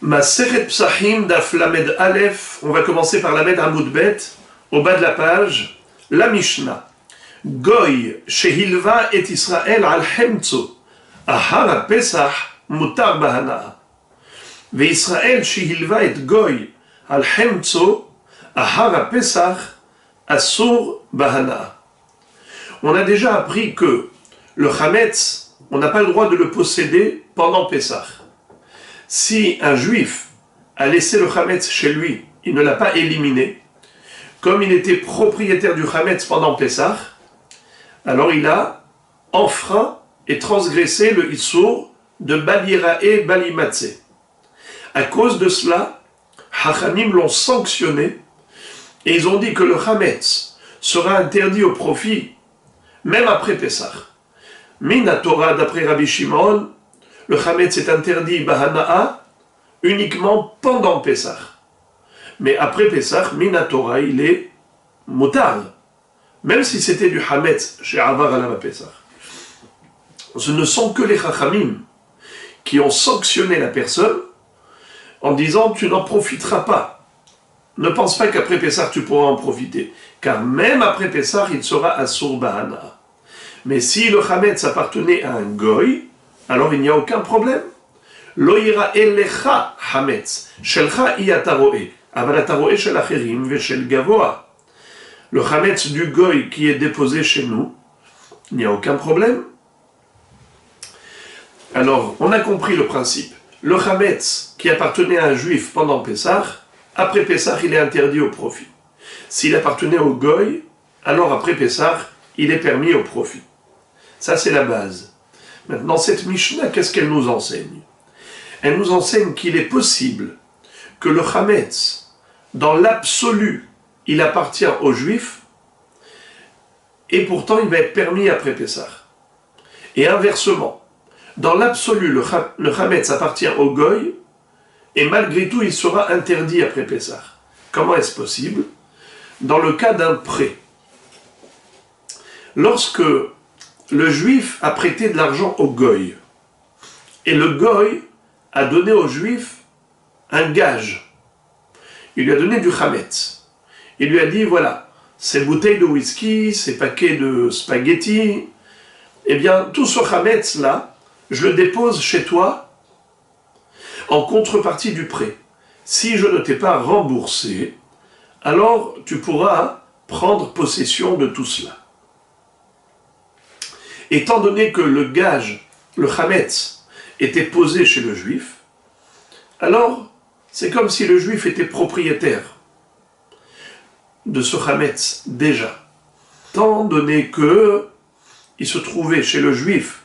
Masechet Psachim daf Lamed Aleph, on va commencer par Lamed Amoud Bet, au bas de la page, la Mishnah. Goy shehilva et Israël al hemtzo, ahar Pesach mutar bahana. Ve Israël shehilva et Goy al hemtzo, ahar Pesach asur bahana. On a déjà appris que le chametz, on n'a pas le droit de le posséder pendant Pesach. Si un juif a laissé le chametz chez lui, il ne l'a pas éliminé, comme il était propriétaire du chametz pendant Pesach, alors il a enfreint et transgressé le issour de Balirae Balimatse. À cause de cela, Hachamim l'ont sanctionné et ils ont dit que le chametz sera interdit au profit même après Pesach. Mina Torah, d'après Rabbi Shimon, le chametz est interdit bahana'a uniquement pendant Pesach. Mais après Pesach, Mina Torah, il est mutar. Même si c'était du chametz chez Avar Alama Pesach. Ce ne sont que les chachamim qui ont sanctionné la personne en disant tu n'en profiteras pas. Ne pense pas qu'après Pesach tu pourras en profiter. Car même après Pesach, il sera asur bahana'a. Mais si le chametz appartenait à un goy, alors il n'y a aucun problème. Lo yira elecha hametz, shelcha iyataroe, avalataroe shel acherim ve shel gavoa. Le chametz du goy qui est déposé chez nous, il n'y a aucun problème. Alors, on a compris le principe. Le chametz qui appartenait à un juif pendant Pessah, après Pessah, il est interdit au profit. S'il appartenait au goy, alors après Pessah, il est permis au profit. Ça, c'est la base. Maintenant, cette Mishnah, qu'est-ce qu'elle nous enseigne? Elle nous enseigne qu'il est possible que le chametz, dans l'absolu, il appartient aux juifs, et pourtant il va être permis après Pessah. Et inversement, dans l'absolu, le chametz appartient au goy, et malgré tout, il sera interdit après Pessah. Comment est-ce possible? Dans le cas d'un prêt. Lorsque le juif a prêté de l'argent au goy, et le goy a donné au juif un gage. Il lui a donné du chametz. Il lui a dit, voilà, ces bouteilles de whisky, ces paquets de spaghettis, eh bien, tout ce chametz-là, je le dépose chez toi en contrepartie du prêt. Si je ne t'ai pas remboursé, alors tu pourras prendre possession de tout cela. Étant donné que le gage, le chametz, était posé chez le juif, alors c'est comme si le juif était propriétaire de ce chametz déjà. Étant donné que il se trouvait chez le juif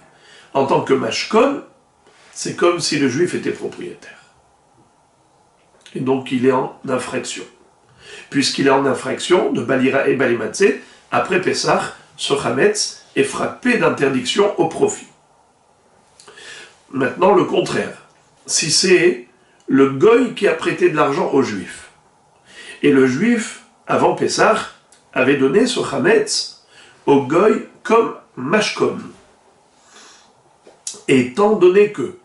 en tant que mashkon, c'est comme si le juif était propriétaire. Et donc il est en infraction. Puisqu'il est en infraction de Balira et Balimatse, après Pessah, ce chametz est frappé d'interdiction au profit. Maintenant, le contraire. Si c'est le goy qui a prêté de l'argent au juif, et le juif, avant Pessah, avait donné ce chametz au goy comme mashkon. Et étant donné que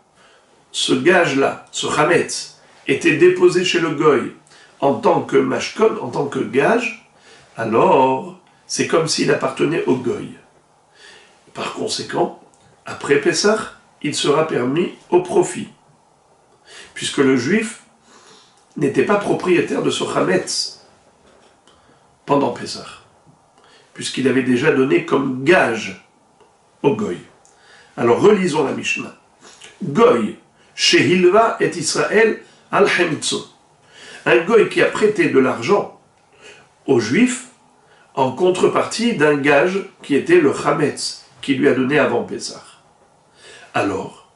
ce gage-là, ce chametz, était déposé chez le goy en tant que mashkon, en tant que gage, alors c'est comme s'il appartenait au goy. Par conséquent, après Pessah, il sera permis au profit, puisque le juif n'était pas propriétaire de ce chametz pendant Pessah, puisqu'il avait déjà donné comme gage au goy. Alors relisons la Mishnah. Goy, shehilva et Israël al hemtzo. Un goy qui a prêté de l'argent aux juifs en contrepartie d'un gage qui était le chametz qui lui a donné avant Pessah. Alors,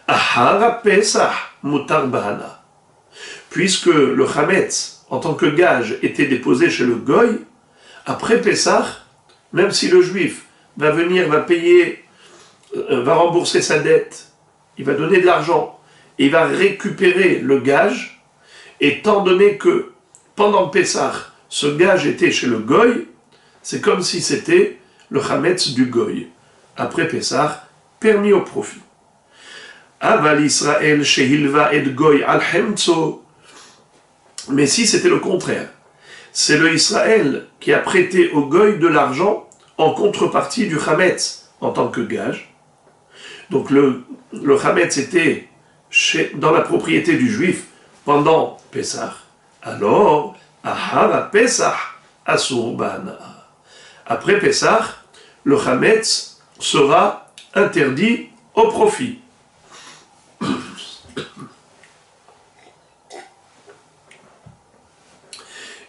ahara Pesach mutar bahana. Puisque le chametz, en tant que gage, était déposé chez le goy, après Pessah, même si le juif va venir, va payer, va rembourser sa dette, il va donner de l'argent, et il va récupérer le gage, étant donné que pendant Pessah, ce gage était chez le goy, c'est comme si c'était le chametz du goy. Après Pessah, permis au profit. Aval Israël shehilva et goy al hemtso. Mais si c'était le contraire, c'est le Israël qui a prêté au goy de l'argent en contrepartie du chametz en tant que gage. Donc le chametz était dans la propriété du juif pendant Pessah. Alors, Ahara Pessah Asurban. Après Pessah, le chametz sera interdit au profit.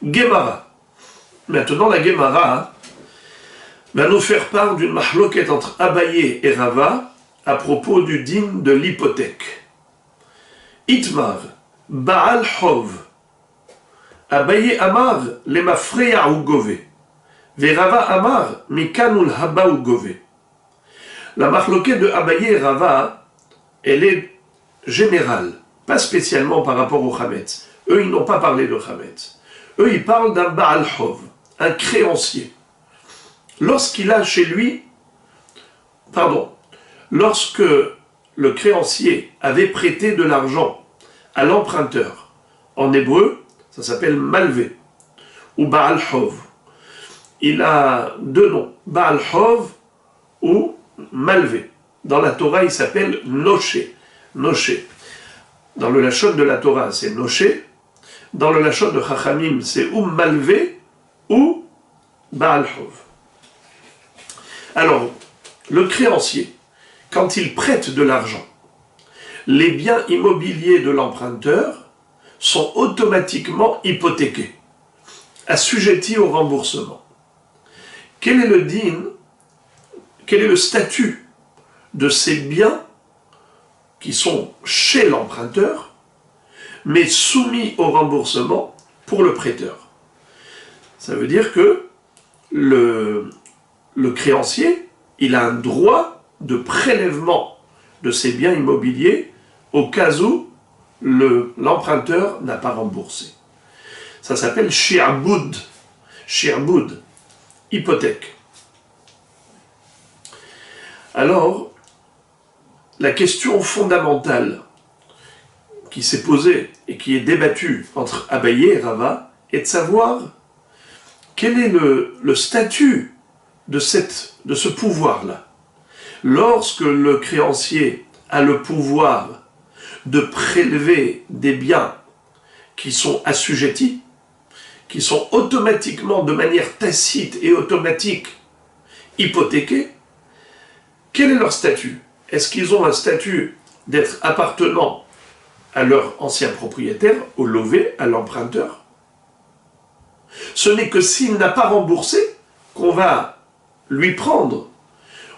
Gemara. Maintenant, la Gemara va nous faire part d'une mahloket entre Abaye et Rava à propos du din de l'hypothèque. Itmar, Baal Hov. Abaye Amar, le mafreya ou gove. Verava Amar, mikanul haba ou gove. La mahloket de Abaye et Rava, elle est générale, pas spécialement par rapport au chametz. Eux, ils n'ont pas parlé de chametz. Eux, ils parlent d'un Baal Hov, un créancier. Lorsqu'il a chez lui, lorsque le créancier avait prêté de l'argent à l'emprunteur, en hébreu, ça s'appelle malvé, ou Baal Hov. Il a deux noms, Baal Hov ou malvé. Dans la Torah, il s'appelle Noché. Noché. Dans le Lachon de la Torah, c'est Noché. Dans le Lachon de Chachamim, c'est ou malvé ou Baal Hov. Alors, le créancier, quand il prête de l'argent, les biens immobiliers de l'emprunteur sont automatiquement hypothéqués, assujettis au remboursement. Quel est le din, quel est le statut de ces biens qui sont chez l'emprunteur, mais soumis au remboursement pour le prêteur? Ça veut dire que le créancier, il a un droit de prélèvement de ses biens immobiliers au cas où l'emprunteur n'a pas remboursé. Ça s'appelle shi'boud. Shi'boud, hypothèque. Alors, la question fondamentale qui s'est posée et qui est débattue entre Abaye et Rava est de savoir quel est le statut de ce pouvoir-là. Lorsque le créancier a le pouvoir de prélever des biens qui sont assujettis, qui sont automatiquement, de manière tacite et automatique, hypothéqués, quel est leur statut? Est-ce qu'ils ont un statut d'être appartenant à leur ancien propriétaire, au lové, à l'emprunteur? Ce n'est que s'il n'a pas remboursé qu'on va lui prendre.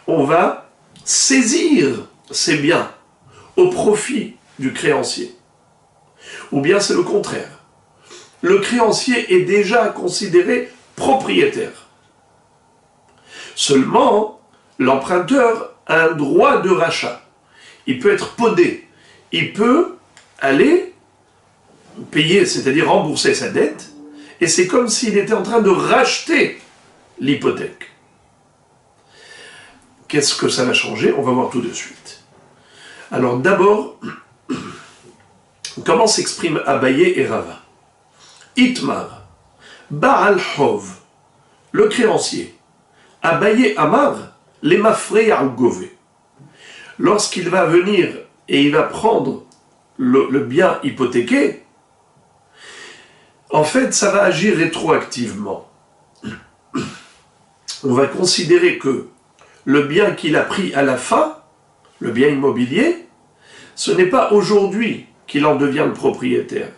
On va saisir ses biens au profit du créancier. Ou bien c'est le contraire. Le créancier est déjà considéré propriétaire. Seulement, l'emprunteur a un droit de rachat. Il peut être podé. Il peut aller payer, c'est-à-dire rembourser sa dette, et c'est comme s'il était en train de racheter l'hypothèque. Qu'est-ce que ça va changer? On va voir tout de suite. Alors d'abord, comment s'expriment Abaye et Rava? Itmar, Baal Hov, le créancier. Abaye Amar, les mafrei al gove. Lorsqu'il va venir et il va prendre le bien hypothéqué, en fait, ça va agir rétroactivement. On va considérer que le bien qu'il a pris à la fin, le bien immobilier, ce n'est pas aujourd'hui qu'il en devient le propriétaire.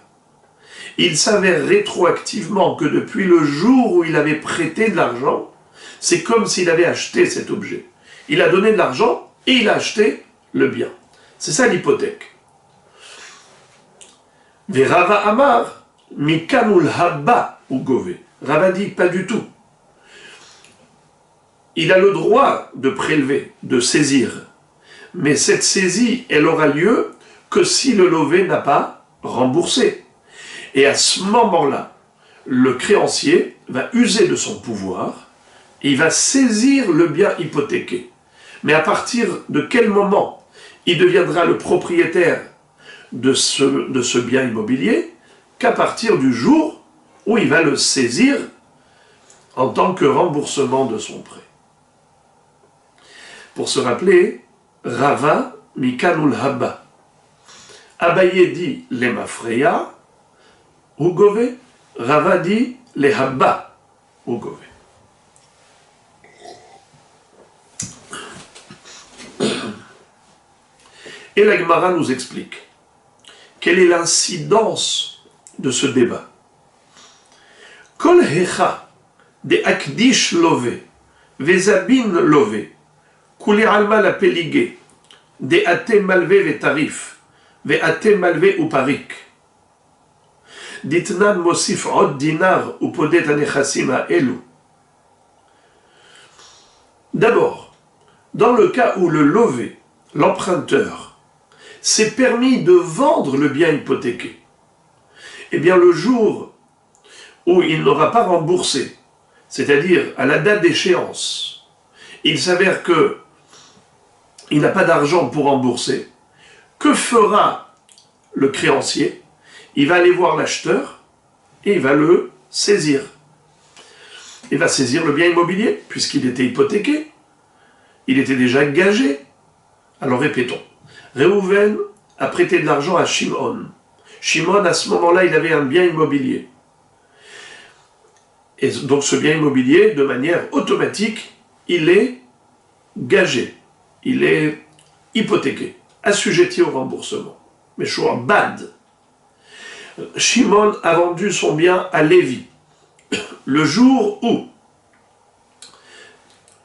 Il s'avère rétroactivement que depuis le jour où il avait prêté de l'argent, c'est comme s'il avait acheté cet objet. Il a donné de l'argent et il a acheté le bien. C'est ça l'hypothèque. Verava Amar, mikanul haba ou gove. Rava dit pas du tout. Il a le droit de prélever, de saisir. Mais cette saisie, elle aura lieu que si le lové n'a pas remboursé. Et à ce moment-là, le créancier va user de son pouvoir et il va saisir le bien hypothéqué. Mais à partir de quel moment il deviendra le propriétaire de ce bien immobilier qu'à partir du jour où il va le saisir en tant que remboursement de son prêt. Pour se rappeler, Rava Mikanul Habba. Abaye dit les Mafreya, Ugove, Rava dit les Habba, Ugove. Et la Gemara nous explique quelle est l'incidence de ce débat. Kol hecha de akdish love, vezabin love, kuli alma la pelige, de ate malve vetarif, ve ate malve uparik. Ditnan mosif od dinar upodet anechasim elu. D'abord, dans le cas où le lové, l'emprunteur, s'est permis de vendre le bien hypothéqué, eh bien le jour où il n'aura pas remboursé, c'est-à-dire à la date d'échéance, il s'avère que il n'a pas d'argent pour rembourser, que fera le créancier? Il va aller voir l'acheteur et il va le saisir. Il va saisir le bien immobilier, puisqu'il était hypothéqué, il était déjà gagé. Alors répétons. Réhouven a prêté de l'argent à Shimon. Shimon, à ce moment-là, il avait un bien immobilier. Et donc ce bien immobilier, de manière automatique, il est gagé. Il est hypothéqué, assujetti au remboursement. Mais choix bad. Shimon a vendu son bien à Lévi. Le jour où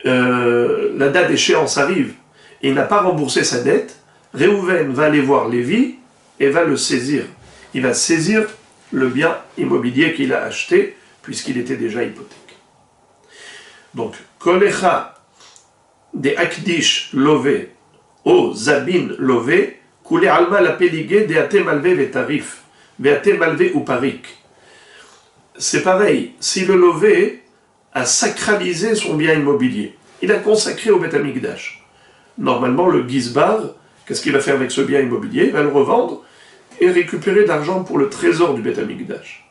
la date d'échéance arrive et il n'a pas remboursé sa dette, Réhouven va aller voir Lévi et va le saisir. Il va saisir le bien immobilier qu'il a acheté puisqu'il était déjà hypothéqué. Donc, Kolecha de Akdish lové o Zabin lové, Koule alma la peligé de ate malvé vetarif, ve ate malvé uparik. C'est pareil, si le lové a sacralisé son bien immobilier, il a consacré au Beth Amikdash. Normalement, le Gizbar, qu'est-ce qu'il va faire avec ce bien immobilier? Il va le revendre et récupérer de l'argent pour le trésor du Beth Amikdash.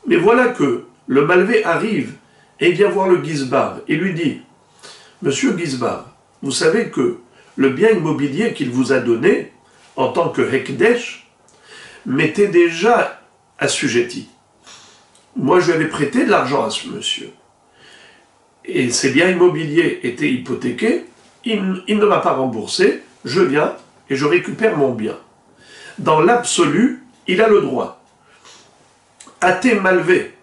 Mais voilà que le Malvé arrive et il vient voir le Gizbar et lui dit « Monsieur Gizbar, vous savez que le bien immobilier qu'il vous a donné en tant que Hekdesh m'était déjà assujetti. Moi, je lui avais prêté de l'argent à ce monsieur. Et ces biens immobiliers étaient hypothéqués, il ne m'a pas remboursé, je viens et je récupère mon bien. Dans l'absolu, il a le droit. Ate malvé,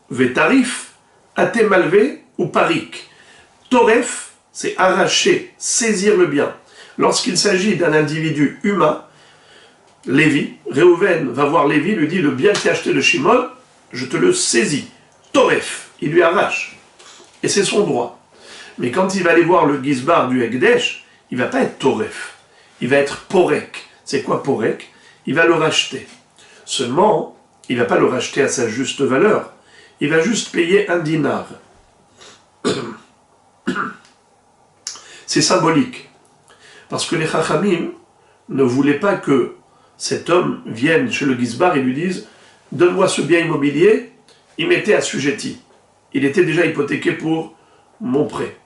vétarif, ate malvé ou parik. Toref, c'est arracher, saisir le bien. Lorsqu'il s'agit d'un individu humain, Lévi, Réhouven va voir Lévi, lui dit, le bien que tu as acheté de Shimon, je te le saisis. Toref, il lui arrache. Et c'est son droit. Mais quand il va aller voir le Gizbar du Hekdesh, il ne va pas être Toref, il va être Porek. C'est quoi Porek? Il va le racheter. Seulement, il ne va pas le racheter à sa juste valeur. Il va juste payer un dinar. C'est symbolique. Parce que les Chachamim ne voulaient pas que cet homme vienne chez le Gizbar et lui dise « Donne-moi ce bien immobilier », il m'était assujetti. Il était déjà hypothéqué pour mon prêt.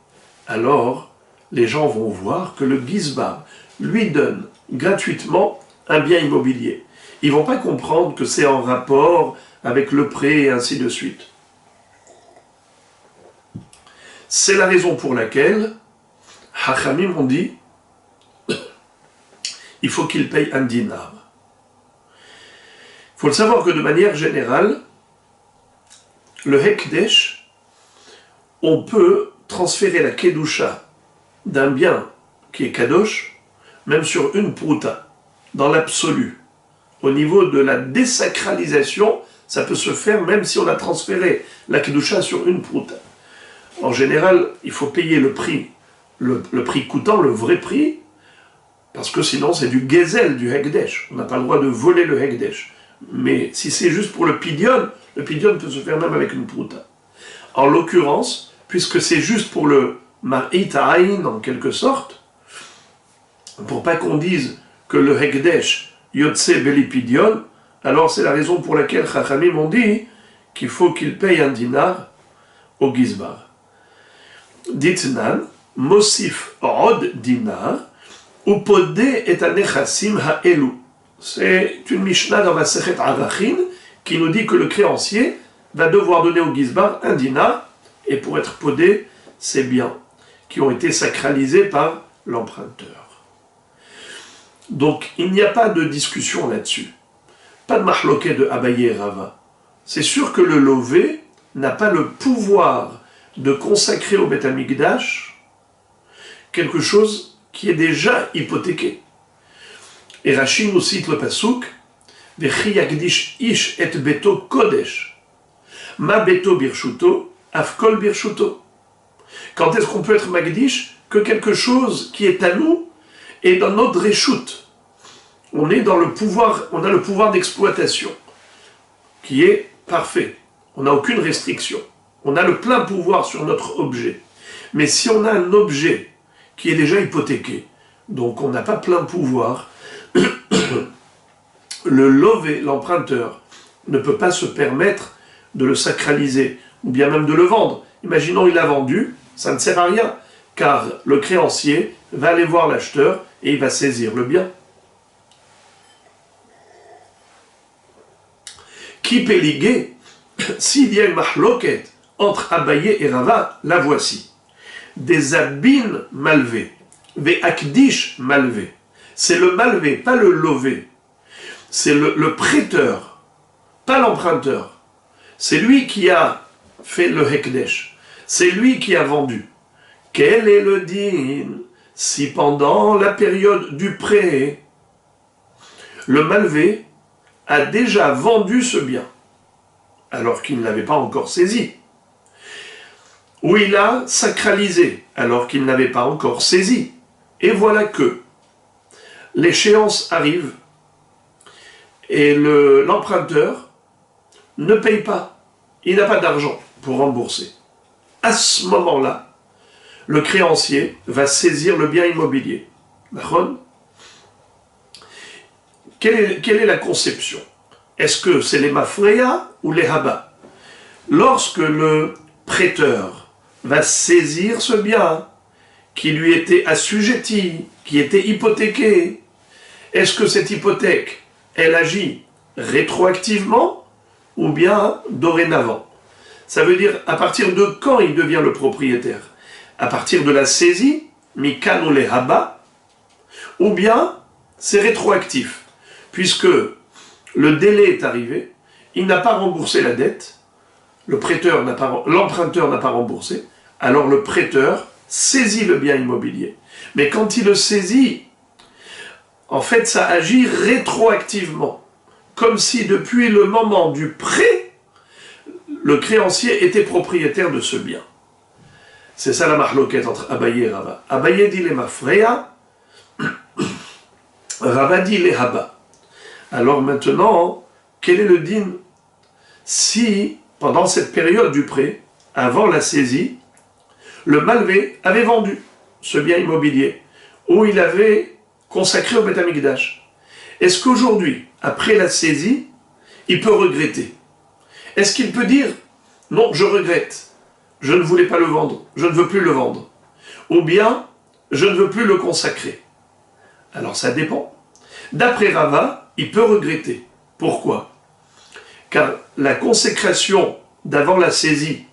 Alors, les gens vont voir que le Gizbar lui donne gratuitement un bien immobilier. Ils ne vont pas comprendre que c'est en rapport avec le prêt et ainsi de suite. C'est la raison pour laquelle Hachamim ont dit il faut qu'il paye un dinar. Il faut le savoir que de manière générale, le Hekdesh, on peut transférer la Kedusha d'un bien qui est Kadosh, même sur une prouta, dans l'absolu. Au niveau de la désacralisation, ça peut se faire même si on a transféré la Kedusha sur une prouta. En général, il faut payer le prix, le prix coûtant, le vrai prix, parce que sinon c'est du Gezel, du Hekdesh. On n'a pas le droit de voler le Hekdesh. Mais si c'est juste pour le Pidyon peut se faire même avec une prouta. En l'occurrence, puisque c'est juste pour le Mar'it Aïn en quelque sorte, pour pas qu'on dise que le Hekdesh Yotse Belipidion, alors c'est la raison pour laquelle Chachamim ont dit qu'il faut qu'il paye un dinar au Gizbar. Ditnan, Mosif Od dinar, Upode et Anechassim Ha'elu. C'est une Mishnah dans la Sechet Arachin qui nous dit que le créancier va devoir donner au Gizbar un dinar, et pour être podé, ses biens qui ont été sacralisés par l'emprunteur. Donc il n'y a pas de discussion là-dessus. Pas de mahloquet de Abaye et Rava. C'est sûr que le lové n'a pas le pouvoir de consacrer au Beth Amikdash quelque chose qui est déjà hypothéqué. Et Rashi nous cite le pasuk Vechi yakdish ish et beto kodesh ma beto birshuto afkol birshuto. Quand est-ce qu'on peut être magdish? Que quelque chose qui est à nous est dans notre réchoute. On est dans le pouvoir, on a le pouvoir d'exploitation qui est parfait. On n'a aucune restriction. On a le plein pouvoir sur notre objet. Mais si on a un objet qui est déjà hypothéqué, donc on n'a pas plein pouvoir, le lové, l'emprunteur, ne peut pas se permettre de le sacraliser, ou bien même de le vendre. Imaginons il l'a vendu, ça ne sert à rien, car le créancier va aller voir l'acheteur et il va saisir le bien. Qui peut liguer? S'il y a une mahloket entre Abaye et Rava, la voici. Des abines malvés, des akdish malvés. C'est le malvé, pas le lové. C'est le prêteur, pas l'emprunteur. C'est lui qui a fait le hekdesh. C'est lui qui a vendu. Quel est le din si pendant la période du prêt, le malvé a déjà vendu ce bien, alors qu'il ne l'avait pas encore saisi, ou il a sacralisé, alors qu'il n'avait pas encore saisi, et voilà que l'échéance arrive, et l'emprunteur ne paye pas, il n'a pas d'argent pour rembourser. À ce moment-là, le créancier va saisir le bien immobilier. Quelle est la conception? Est-ce que c'est les mafreya ou les haba? Lorsque le prêteur va saisir ce bien qui lui était assujetti, qui était hypothéqué, est-ce que cette hypothèque, elle agit rétroactivement ou bien dorénavant? Ça veut dire à partir de quand il devient le propriétaire? À partir de la saisie, mikan ou les haba, ou bien c'est rétroactif, puisque le délai est arrivé, il n'a pas remboursé la dette, l'emprunteur n'a pas remboursé, alors le prêteur saisit le bien immobilier. Mais quand il le saisit, en fait ça agit rétroactivement, comme si depuis le moment du prêt, le créancier était propriétaire de ce bien. C'est ça la mahloquette entre Abaye et Rava. Abaye dit les mafreya, Rava dit les haba. Alors maintenant, quel est le din si, pendant cette période du prêt, avant la saisie, le malvé avait vendu ce bien immobilier, ou il avait consacré au Beth Amikdash? Est-ce qu'aujourd'hui, après la saisie, il peut regretter? Est-ce qu'il peut dire « Non, je regrette, je ne voulais pas le vendre, je ne veux plus le vendre » ou bien « Je ne veux plus le consacrer » Alors ça dépend. D'après Rava, il peut regretter. Pourquoi? Car la consécration d'avant la saisie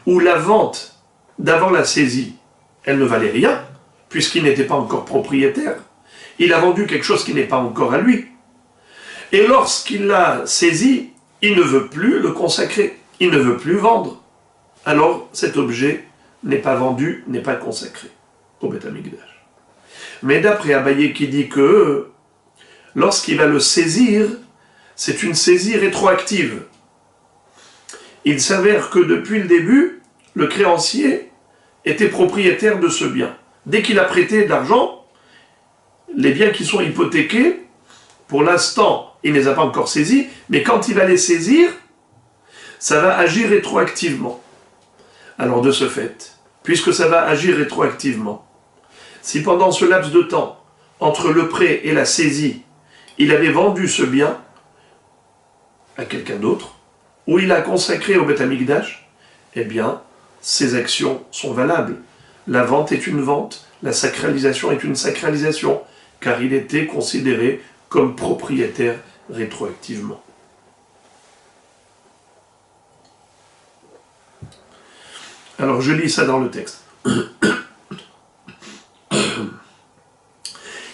ou la vente d'avant la saisie, elle ne valait rien, puisqu'il n'était pas encore propriétaire. Il a vendu quelque chose qui n'est pas encore à lui. Et lorsqu'il l'a saisi, il ne veut plus le consacrer, il ne veut plus vendre. Alors cet objet n'est pas vendu, n'est pas consacré au Beth Amikdash. Mais d'après Abaye qui dit que lorsqu'il va le saisir, c'est une saisie rétroactive. Il s'avère que depuis le début, le créancier était propriétaire de ce bien. Dès qu'il a prêté de l'argent, les biens qui sont hypothéqués, pour l'instant, il ne les a pas encore saisis, mais quand il va les saisir, ça va agir rétroactivement. Alors de ce fait, puisque ça va agir rétroactivement, si pendant ce laps de temps, entre le prêt et la saisie, il avait vendu ce bien à quelqu'un d'autre, ou il a consacré au Beth Amikdash, eh bien, ces actions sont valables. La vente est une vente, la sacralisation est une sacralisation, car il était considéré comme propriétaire rétroactivement. Alors je lis ça dans le texte.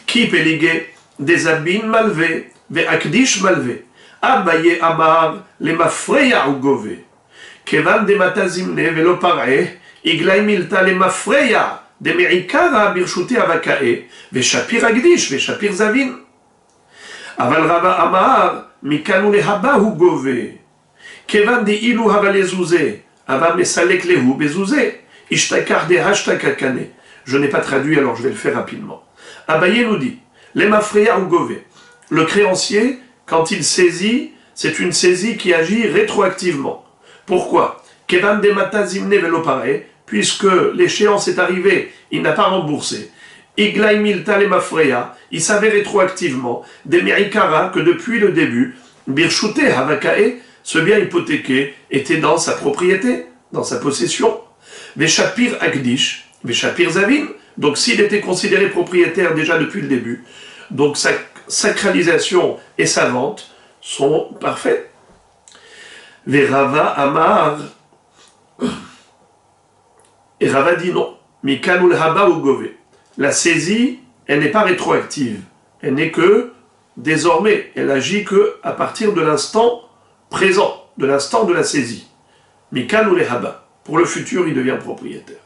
Ki pelige dezabin malve ve'akdish malve Abaye amar le mafreya ou gove kevan de matazimne velo par'e iglay milta le mafreya de me'ikara birshuti avakae ve'shapir agdish ve'shapir zavin aval rava amar mikanu lehaba ou gove kevan de ilu hava lezouze ava mesalek lehu bezouze ishtakar de hashtakakane. Je n'ai pas traduit, alors je vais le faire rapidement. Abaye nous dit, les mafreya ou gove, le créancier, quand il saisit, c'est une saisie qui agit rétroactivement. Pourquoi? Kevan de matazimne velopare, puisque l'échéance est arrivée, il n'a pas remboursé. Iglay milta le mafreya, il savait rétroactivement, des merikara, que depuis le début, birshute havakae, ce bien hypothéqué, était dans sa propriété, dans sa possession. Veshapir agdish, Veshapir zavin, donc s'il était considéré propriétaire déjà depuis le début, donc sa sacralisation et sa vente sont parfaites. Verava amar, et Rava dit non, mikanul haba ou gove. La saisie, elle n'est pas rétroactive, elle n'est que désormais, elle agit que à partir de l'instant présent, de l'instant de la saisie. Mikanul haba, pour le futur, il devient propriétaire.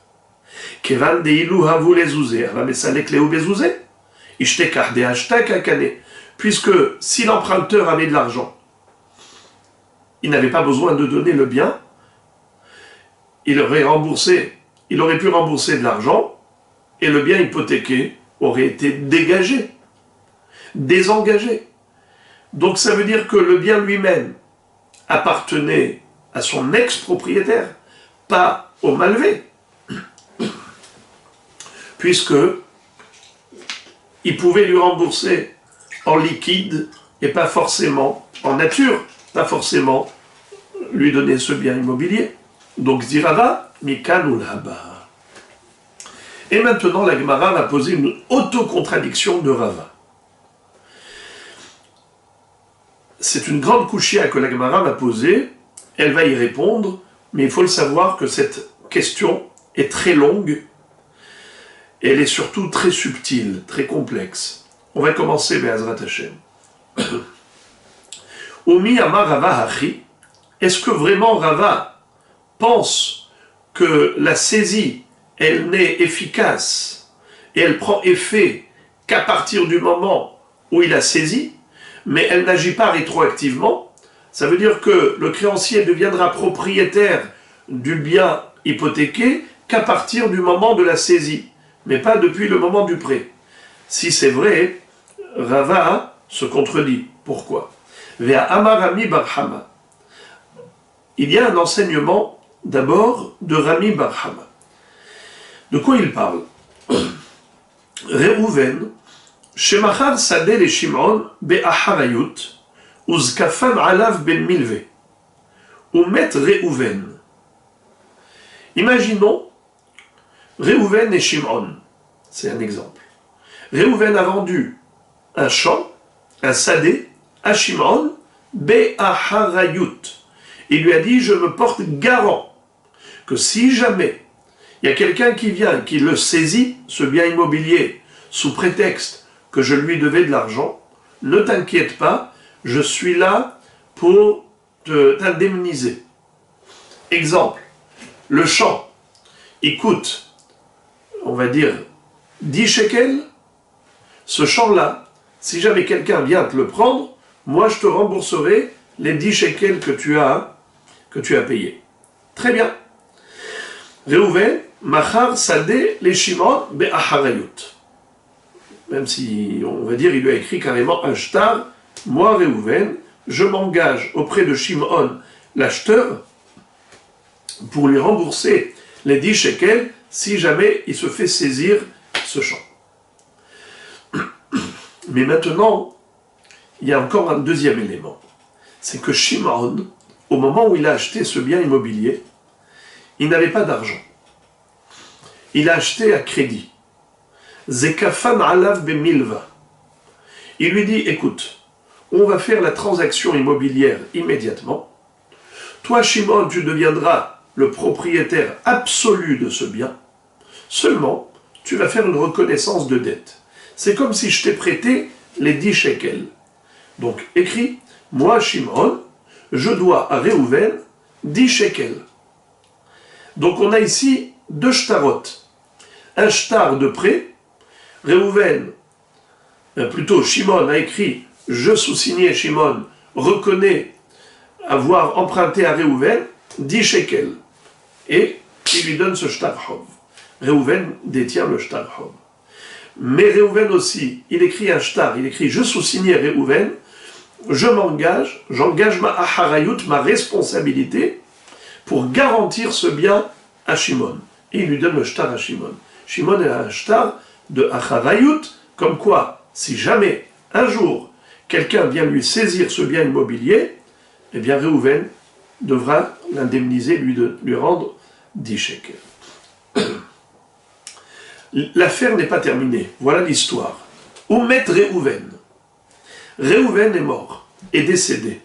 Kevan de ilu havu lezouze, ava mesalek lehu bezouze, ishtekar de hashtag akane. Puisque si l'emprunteur avait de l'argent, il n'avait pas besoin de donner le bien, il aurait pu rembourser de l'argent, et le bien hypothéqué aurait été dégagé, désengagé. Donc ça veut dire que le bien lui-même appartenait à son ex-propriétaire, pas au malvé, puisque il pouvait lui rembourser en liquide et pas forcément en nature, pas forcément lui donner ce bien immobilier. Donc Zirava, Mikanul Haba. Et maintenant la Gemara va poser une autocontradiction de Rava. C'est une grande couchia que la Gemara va poser, elle va y répondre, mais il faut le savoir que cette question est très longue, et elle est surtout très subtile, très complexe. On va commencer, Be'ezrat Hashem. Omi Amar Rava Hachi, est-ce que vraiment Rava pense que la saisie, elle n'est efficace, et elle prend effet qu'à partir du moment où il a saisi, mais elle n'agit pas rétroactivement? Ça veut dire que le créancier deviendra propriétaire du bien hypothéqué qu'à partir du moment de la saisie, mais pas depuis le moment du prêt. Si c'est vrai, Rava se contredit. Pourquoi? Vea Amar Rami bar Hama. Il y a un enseignement d'abord de Rami bar Hama. De quoi il parle? Reuven, Shemachar Sadeh le Shimon be'acharayut, uzkafan alav ben milve, umet Reuven. Imaginons Reuven et Shimon, c'est un exemple. Reuven a vendu un champ, un sadé, à Shimon, be'acharayut. Il lui a dit, je me porte garant que si jamais il y a quelqu'un qui vient, qui le saisit, ce bien immobilier, sous prétexte que je lui devais de l'argent, ne t'inquiète pas, je suis là pour t'indemniser. Exemple, le champ, il coûte, on va dire, 10 shekels. Ce champ-là, si jamais quelqu'un vient te le prendre, moi je te rembourserai les 10 shekels que tu as payés. Très bien. Reuven, Machar Sadeh les Shimon be'acharayut. Même si, on va dire, il lui a écrit carrément un shtar, moi Reuven, je m'engage auprès de Shimon, l'acheteur, pour lui rembourser les 10 shekels si jamais il se fait saisir ce champ. Mais maintenant, il y a encore un deuxième élément. C'est que Shimon, au moment où il a acheté ce bien immobilier, il n'avait pas d'argent. Il a acheté à crédit. Zekafan alav bemilva. Il lui dit, écoute, on va faire la transaction immobilière immédiatement. Toi, Shimon, tu deviendras le propriétaire absolu de ce bien. Seulement, tu vas faire une reconnaissance de dette. C'est comme si je t'ai prêté les 10 shekels. Donc, écris, moi, Shimon, je dois à Réhouven 10 shekels. Donc, on a ici 2 shtarot. Un shtar de prêt. Réhouven, plutôt Shimon a écrit, je sous-signé Shimon, reconnais avoir emprunté à Réhouven 10 shekels. Et il lui donne ce shtar hov. Réhouven détient le shtar hov. Mais Réhouven aussi, il écrit un shtar, il écrit, je sous-signé Réhouven, je m'engage, j'engage ma aharayut, ma responsabilité, pour garantir ce bien à Shimon. Et il lui donne le shtar à Shimon. Shimon a un shtar de aharayut, comme quoi, si jamais, un jour, quelqu'un vient lui saisir ce bien immobilier, eh bien Réhouven devra l'indemniser, lui rendre 10 shekels. L'affaire n'est pas terminée. Voilà l'histoire. Oumet Réhouven. Réhouven est mort, est décédé.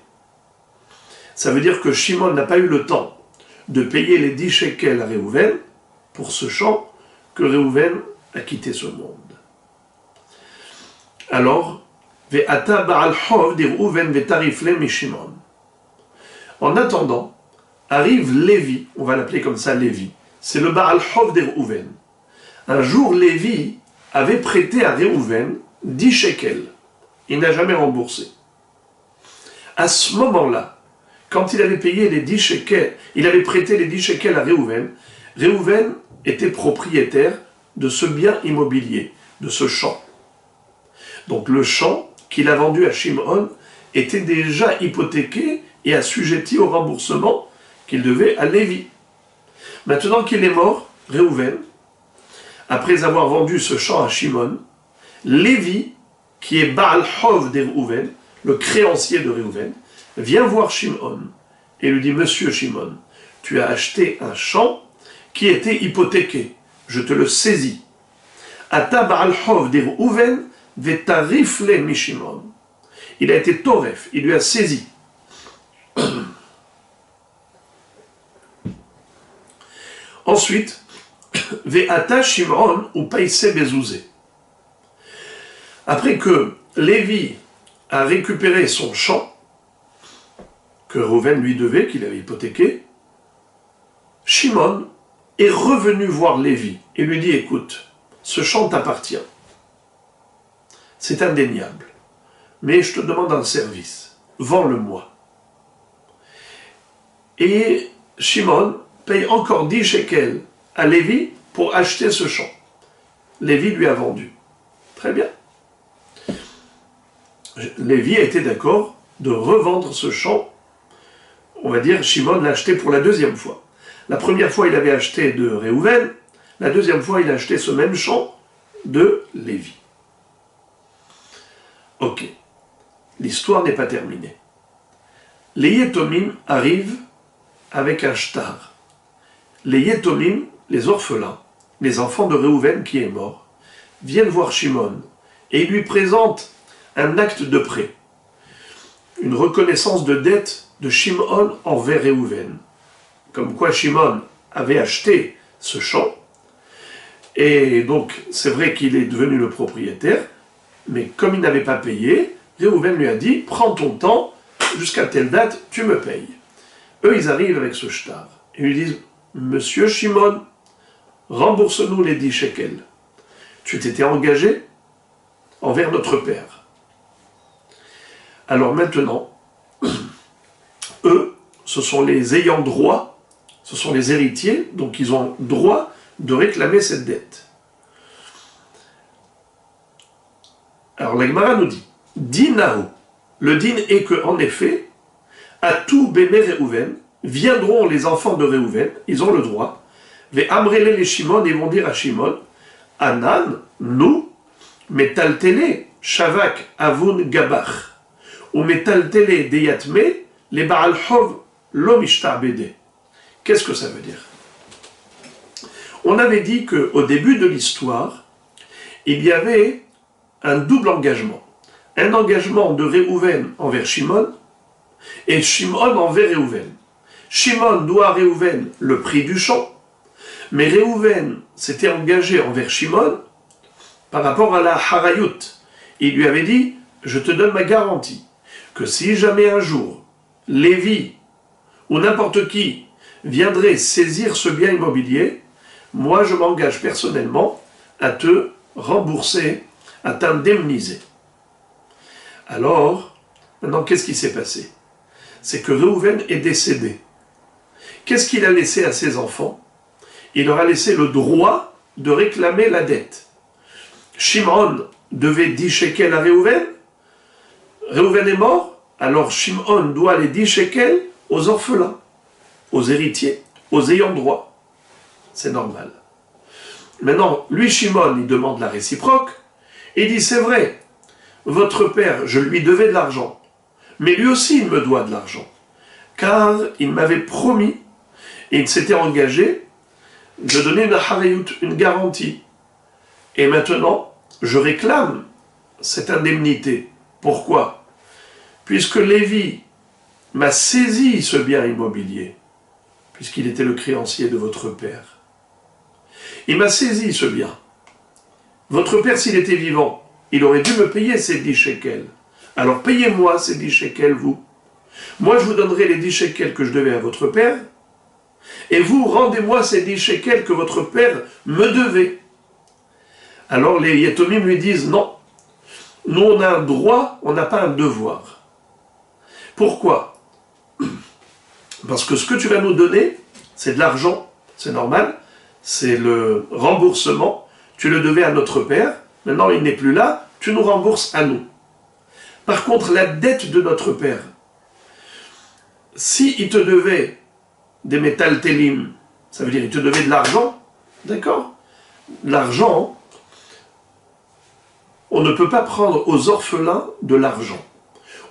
Ça veut dire que Shimon n'a pas eu le temps de payer les 10 shekels à Réhouven pour ce champ que Réhouven a quitté ce monde. Alors, Ve'ata ba'al hov de Réhouven ve'tarifle mi Shimon. En attendant, arrive Lévi, on va l'appeler comme ça Lévi. C'est le Baal Hov de Réhouven. Un jour, Lévi avait prêté à Réhouven 10 shekels. Il n'a jamais remboursé. À ce moment-là, quand il avait payé les 10 shekels, il avait prêté les 10 shekels à Réhouven, Réhouven était propriétaire de ce bien immobilier, de ce champ. Donc le champ qu'il a vendu à Shimon était déjà hypothéqué et assujetti au remboursement qu'il devait à Lévi. Maintenant qu'il est mort, Réhouven, après avoir vendu ce champ à Shimon, Lévi, qui est Baal Hov de Réhouven, le créancier de Réhouven, vient voir Shimon et lui dit, Monsieur Shimon, tu as acheté un champ qui était hypothéqué, je te le saisis. Ata Baal Hov de Réhouven vetarifle mi Shimon. Il a été toref, il lui a saisi. Ensuite, Ve'ata Shimon ou Païse Bezouzé. Après que Lévi a récupéré son champ, que Réhouven lui devait, qu'il avait hypothéqué, Shimon est revenu voir Lévi et lui dit, écoute, ce champ t'appartient. C'est indéniable. Mais je te demande un service. Vends-le-moi. Et Shimon paye encore 10 shekels à Lévi pour acheter ce champ. Lévi lui a vendu. Très bien. Lévi a été d'accord de revendre ce champ. On va dire, Shimon l'a acheté pour la deuxième fois. La première fois, il avait acheté de Réhouven. La deuxième fois, il a acheté ce même champ de Lévi. Ok. L'histoire n'est pas terminée. Les Yetomim arrivent avec un shtar. Les Yetomim, les orphelins, les enfants de Réhouven qui est mort, viennent voir Shimon et ils lui présentent un acte de prêt, une reconnaissance de dette de Shimon envers Réhouven. Comme quoi Shimon avait acheté ce champ, et donc c'est vrai qu'il est devenu le propriétaire, mais comme il n'avait pas payé, Réhouven lui a dit, prends ton temps, jusqu'à telle date, tu me payes. Eux, ils arrivent avec ce shtar, et lui disent, Monsieur Shimon, rembourse-nous les 10 shekels. Tu t'étais engagé envers notre père. Alors maintenant, eux, ce sont les ayants droit, ce sont les héritiers, donc ils ont droit de réclamer cette dette. Alors la Gemara nous dit, Dinahu, le din est que, en effet, à tout béné Réhouven, viendront les enfants de Réhouven, ils ont le droit, mais amrele les Shimon, ils vont dire à Shimon, Anan, nous, metaltele, Shavak Avun Gabach, ou Metaltele Deyatme, les Baal Hov Lo Mishtabede. Qu'est-ce que ça veut dire? On avait dit qu'au début de l'histoire, il y avait un double engagement. Un engagement de Réhouven envers Shimon et Shimon envers Réhouven. Shimon doit à Réhouven le prix du champ, mais Réhouven s'était engagé envers Shimon par rapport à la Harayut. Il lui avait dit, je te donne ma garantie, que si jamais un jour, Lévi ou n'importe qui viendrait saisir ce bien immobilier, moi je m'engage personnellement à te rembourser, à t'indemniser. Alors, maintenant qu'est-ce qui s'est passé? C'est que Réhouven est décédé. Qu'est-ce qu'il a laissé à ses enfants? Il leur a laissé le droit de réclamer la dette. Shimon devait 10 shekels à Réhouven. Réhouven est mort, alors Shimon doit les 10 shekels aux orphelins, aux héritiers, aux ayants droit. C'est normal. Maintenant, lui, Shimon, il demande la réciproque. Il dit, c'est vrai, votre père, je lui devais de l'argent, mais lui aussi, il me doit de l'argent, car il m'avait promis, et il s'était engagé, de donner une harayut, une garantie. Et maintenant, je réclame cette indemnité. Pourquoi? Puisque Lévi m'a saisi ce bien immobilier, puisqu'il était le créancier de votre père. Il m'a saisi ce bien. Votre père, s'il était vivant, il aurait dû me payer ces 10 shekels. Alors payez-moi ces 10 shekels, vous. Moi, je vous donnerai les 10 shekels que je devais à votre père, et vous, rendez-moi ces 10 shekels que votre père me devait. Alors les Yetomim lui disent, non, nous on a un droit, on n'a pas un devoir. Pourquoi? Parce que ce que tu vas nous donner, c'est de l'argent, c'est normal, c'est le remboursement, tu le devais à notre père, maintenant il n'est plus là, tu nous rembourses à nous. Par contre, la dette de notre père, si il te devait des métaltélim, ça veut dire il te devait de l'argent, d'accord? L'argent, on ne peut pas prendre aux orphelins de l'argent.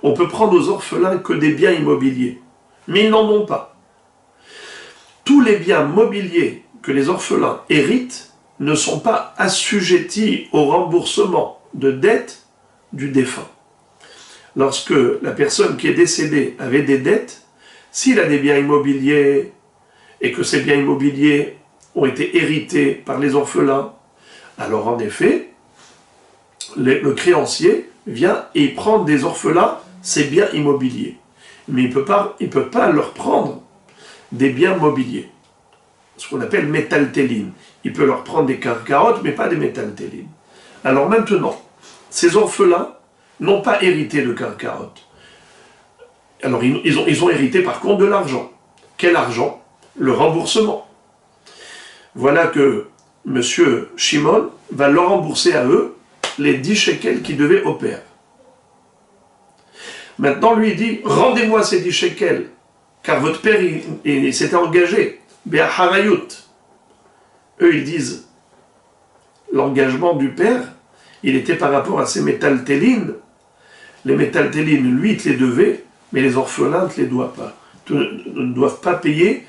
On peut prendre aux orphelins que des biens immobiliers, mais ils n'en ont pas. Tous les biens mobiliers que les orphelins héritent ne sont pas assujettis au remboursement de dettes du défunt. Lorsque la personne qui est décédée avait des dettes, s'il a des biens immobiliers et que ces biens immobiliers ont été hérités par les orphelins, alors en effet, le créancier vient et prend des orphelins ces biens immobiliers. Mais il ne peut pas leur prendre des biens mobiliers, ce qu'on appelle métaltéline. Il peut leur prendre des karkarotes, mais pas des métaltélines. Alors maintenant, ces orphelins n'ont pas hérité de karkarotes. Alors ils ont hérité par contre de l'argent. Quel argent? Le remboursement. Voilà que M. Shimon va leur rembourser à eux les 10 shekels qu'ils devaient au père. Maintenant, lui, il dit, rendez-moi ces 10 shekels, car votre père, il s'était engagé. Be'aharayut. Eux, ils disent, l'engagement du père, il était par rapport à ces métaltélines. Les métaltélines, lui, il te les devait, mais les orphelins ne te les doivent pas. Ne doivent pas payer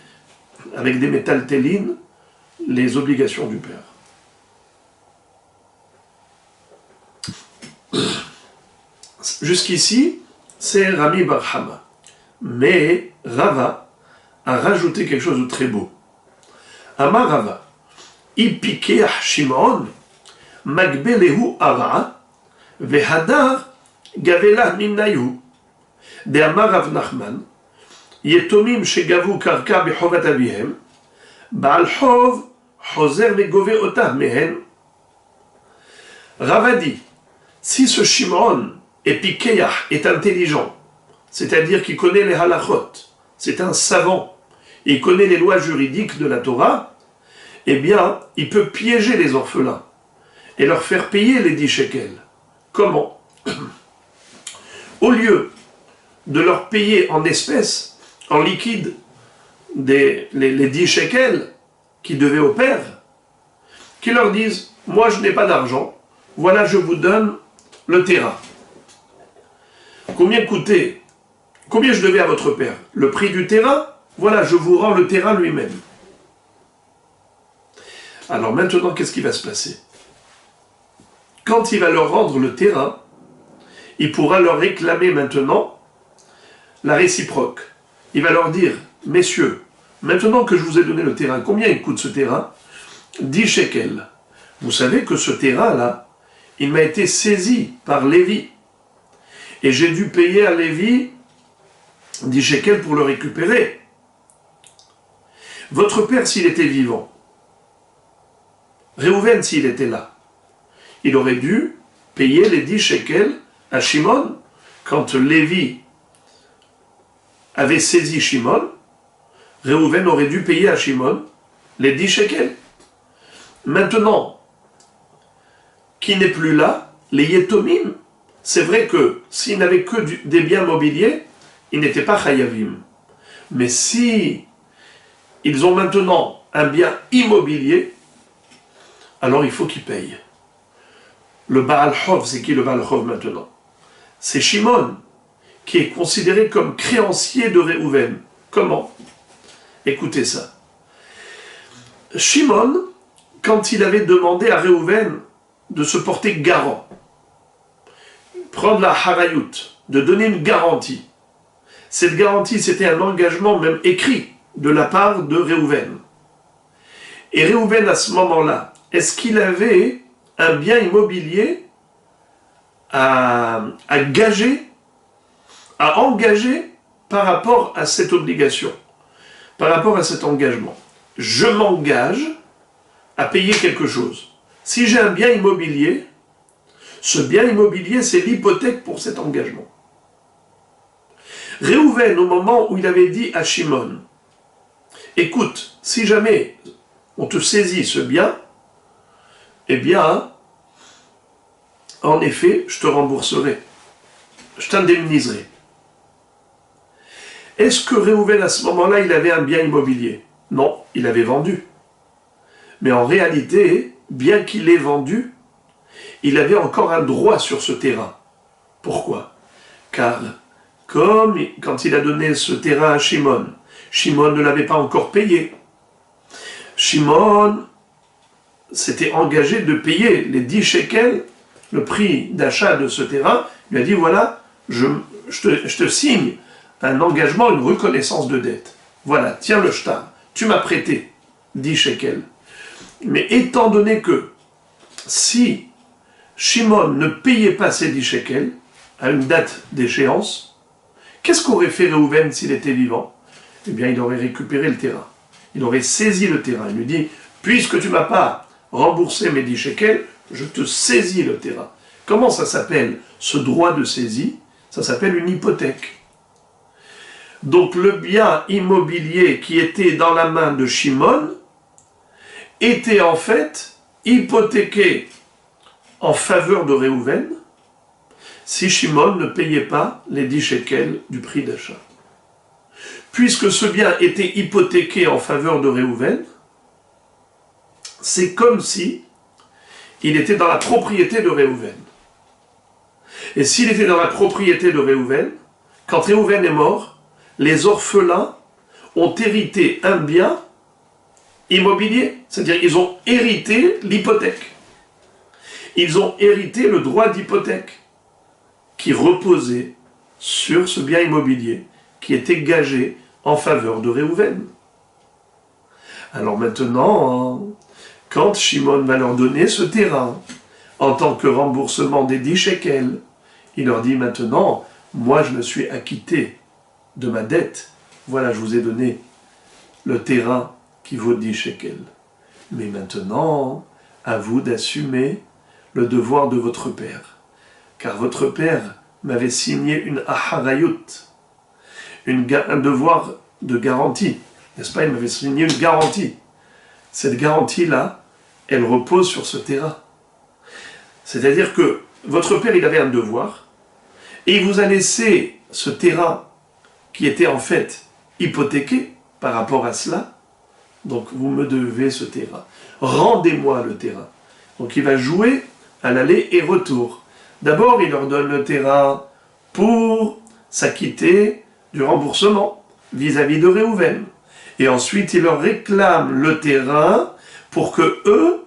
avec des métaltélines les obligations du père. Jusqu'ici, c'est Rami Bar Hama. Mais Rava a rajouté quelque chose de très beau. Amar Rava, Ipikeach Shimon, Magbelehu Ara, Vehadar Gavelah Minnayu, de Amar Rav Nachman, Yetomim Shegavu Karka Bechovat Avihem, Baal Hov, Choser Megove Otah Mehen. Rava dit, si ce Shimon Epikeach est intelligent, c'est-à-dire qu'il connaît les halachot, c'est un savant, il connaît les lois juridiques de la Torah, eh bien, il peut piéger les orphelins et leur faire payer les 10 shekels. Comment? Au lieu de leur payer en espèces, en liquide, les 10 shekels qu'ils devaient au père, qu'ils leur disent, moi je n'ai pas d'argent, voilà je vous donne le terrain. Combien je devais à votre père? Le prix du terrain? Voilà, je vous rends le terrain lui-même. Alors maintenant, qu'est-ce qui va se passer? Quand il va leur rendre le terrain, il pourra leur réclamer maintenant la réciproque. Il va leur dire, messieurs, maintenant que je vous ai donné le terrain, combien il coûte ce terrain? 10 shekels. Vous savez que ce terrain-là, il m'a été saisi par Lévi. Et j'ai dû payer à Lévi 10 shekels pour le récupérer. Votre père, s'il était vivant, Réhouven, s'il était là, il aurait dû payer les 10 shekels à Shimon. Quand Lévi avait saisi Shimon, Réhouven aurait dû payer à Shimon les 10 shekels. Maintenant, qui n'est plus là, les Yetomim, c'est vrai que s'ils n'avaient que des biens mobiliers, ils n'étaient pas Chayavim. Mais si ils ont maintenant un bien immobilier, alors il faut qu'ils payent. Le Baal Chov, c'est qui le Baal Chov maintenant? C'est Shimon, qui est considéré comme créancier de Réhouven. Comment? Écoutez ça. Shimon, quand il avait demandé à Réhouven de se porter garant, prendre la harayut, de donner une garantie. Cette garantie, c'était un engagement même écrit de la part de Réhouven. Et Réhouven, à ce moment-là, est-ce qu'il avait un bien immobilier à gager, à engager par rapport à cette obligation, par rapport à cet engagement? Je m'engage à payer quelque chose. Si j'ai un bien immobilier, ce bien immobilier, c'est l'hypothèque pour cet engagement. Réhouven, au moment où il avait dit à Shimon, écoute, si jamais on te saisit ce bien, eh bien, en effet, je te rembourserai, je t'indemniserai. Est-ce que Réhouven, à ce moment-là, il avait un bien immobilier? Non, il avait vendu. Mais en réalité, bien qu'il ait vendu, il avait encore un droit sur ce terrain. Pourquoi? Car, comme quand il a donné ce terrain à Shimon, Shimon ne l'avait pas encore payé. Shimon s'était engagé de payer les 10 shekels, le prix d'achat de ce terrain. Il lui a dit, voilà, je te signe un engagement, une reconnaissance de dette. Voilà, tiens le shtar, tu m'as prêté 10 shekels. Mais étant donné que si Shimon ne payait pas ces 10 shekels à une date d'échéance, qu'est-ce qu'aurait fait Réhouven s'il était vivant? Eh bien, il aurait récupéré le terrain. Il aurait saisi le terrain. Il lui dit, puisque tu ne m'as pas remboursé mes 10 shekels, je te saisis le terrain. Comment ça s'appelle ce droit de saisie? Ça s'appelle une hypothèque. Donc le bien immobilier qui était dans la main de Shimon était en fait hypothéqué en faveur de Réhouven si Shimon ne payait pas les 10 shekels du prix d'achat. Puisque ce bien était hypothéqué en faveur de Réhouven, c'est comme si il était dans la propriété de Réhouven. Et s'il était dans la propriété de Réhouven, quand Réhouven est mort, les orphelins ont hérité un bien immobilier, c'est-à-dire ils ont hérité l'hypothèque. Ils ont hérité le droit d'hypothèque qui reposait sur ce bien immobilier qui était gagé en faveur de Réhouven. Alors maintenant, quand Shimon va leur donner ce terrain en tant que remboursement des 10 shekels, il leur dit maintenant, moi je me suis acquitté de ma dette, voilà, je vous ai donné le terrain qui vaut 10 shekels. Mais maintenant, à vous d'assumer le devoir de votre père. Car votre père m'avait signé une aharayut, un devoir de garantie. N'est-ce pas? Il m'avait signé une garantie. Cette garantie-là, elle repose sur ce terrain. C'est-à-dire que votre père, il avait un devoir, et il vous a laissé ce terrain qui était en fait hypothéqué par rapport à cela. Donc vous me devez ce terrain. Rendez-moi le terrain. Donc il va jouer à l'aller et retour. D'abord, il leur donne le terrain pour s'acquitter du remboursement vis-à-vis de Réhouven. Et ensuite, il leur réclame le terrain pour que eux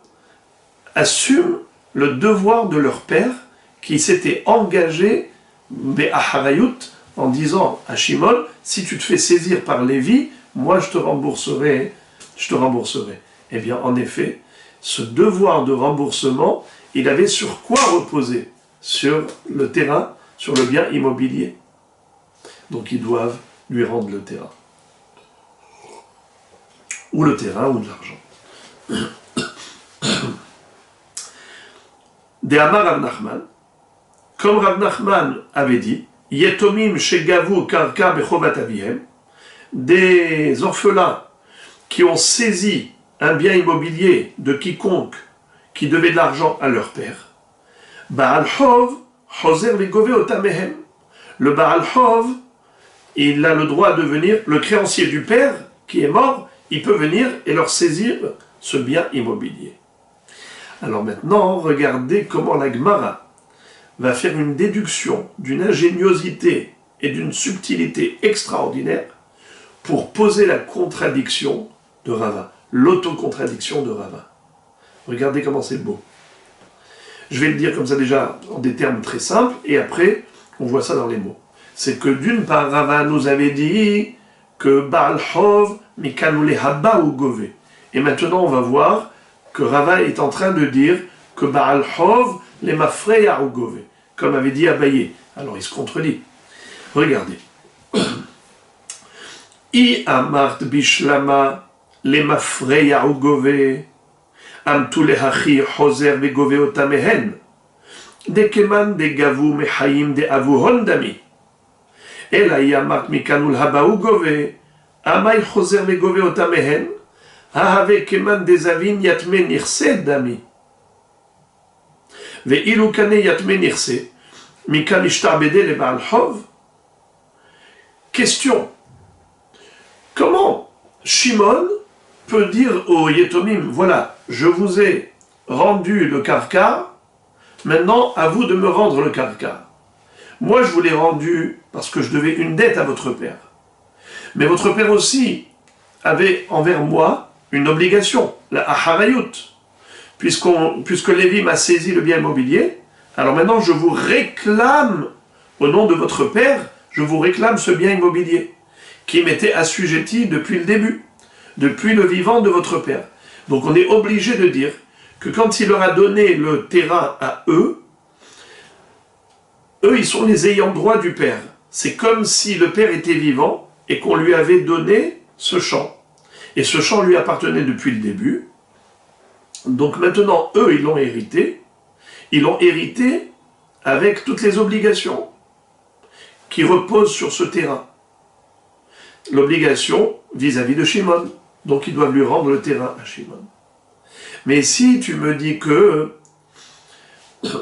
assument le devoir de leur père qui s'était engagé en disant à Shimon, si tu te fais saisir par Lévi, moi je te rembourserai. Eh bien, en effet, ce devoir de remboursement, il avait sur quoi reposer? Sur le terrain, sur le bien immobilier. Donc ils doivent lui rendre le terrain. Ou le terrain ou de l'argent. De Amar Rav Nachman, comme Rav Nachman avait dit, Yetomim shegavu karka bechovat avihem, des orphelins qui ont saisi un bien immobilier de quiconque qui devait de l'argent à leur père, Baal Hov, Choser vegove otamehem. Le Baal Hov, il a le droit de venir, le créancier du père qui est mort, il peut venir et leur saisir ce bien immobilier. Alors maintenant, regardez comment la Gemara va faire une déduction d'une ingéniosité et d'une subtilité extraordinaire pour poser la contradiction de Rava, l'autocontradiction de Rava. Regardez comment c'est beau. Je vais le dire comme ça déjà en des termes très simples, et après, on voit ça dans les mots. C'est que d'une part, Rava nous avait dit que Baal Hov, Mikanule Haba ou Gove. Et maintenant, on va voir que Rava est en train de dire que Baal Hov, les Mafreya ou Gove, comme avait dit Abaye. Alors il se contredit. Regardez. I amart bishlama les Mafreya ou Gove. Amtu lehachi hoser begove otamehen. De keman de gavu mehaim de avu hondami. Ela yamart mikanul haba ou Gove. Amay hoser begove otamehen. Ahave keman des avin yatme nirse dami. Ve ilu kane yatme nirse. Mikan ishtabede le Baal Hov. Question. Comment Shimon peut dire aux Yetomim, voilà, je vous ai rendu le karka, maintenant à vous de me rendre le karka. Moi je vous l'ai rendu parce que je devais une dette à votre père. Mais votre père aussi avait envers moi une obligation, la aharayut. Puisque Lévi m'a saisi le bien immobilier, alors maintenant je vous réclame, au nom de votre père, je vous réclame ce bien immobilier, qui m'était assujetti depuis le début, depuis le vivant de votre père. Donc on est obligé de dire que quand il leur a donné le terrain à eux, ils sont les ayants droit du père. C'est comme si le père était vivant et qu'on lui avait donné ce champ. Et ce champ lui appartenait depuis le début. Donc maintenant, eux, ils l'ont hérité. Ils l'ont hérité avec toutes les obligations qui reposent sur ce terrain. L'obligation vis-à-vis de Shimon. Donc ils doivent lui rendre le terrain à Shimon. Mais si tu me dis que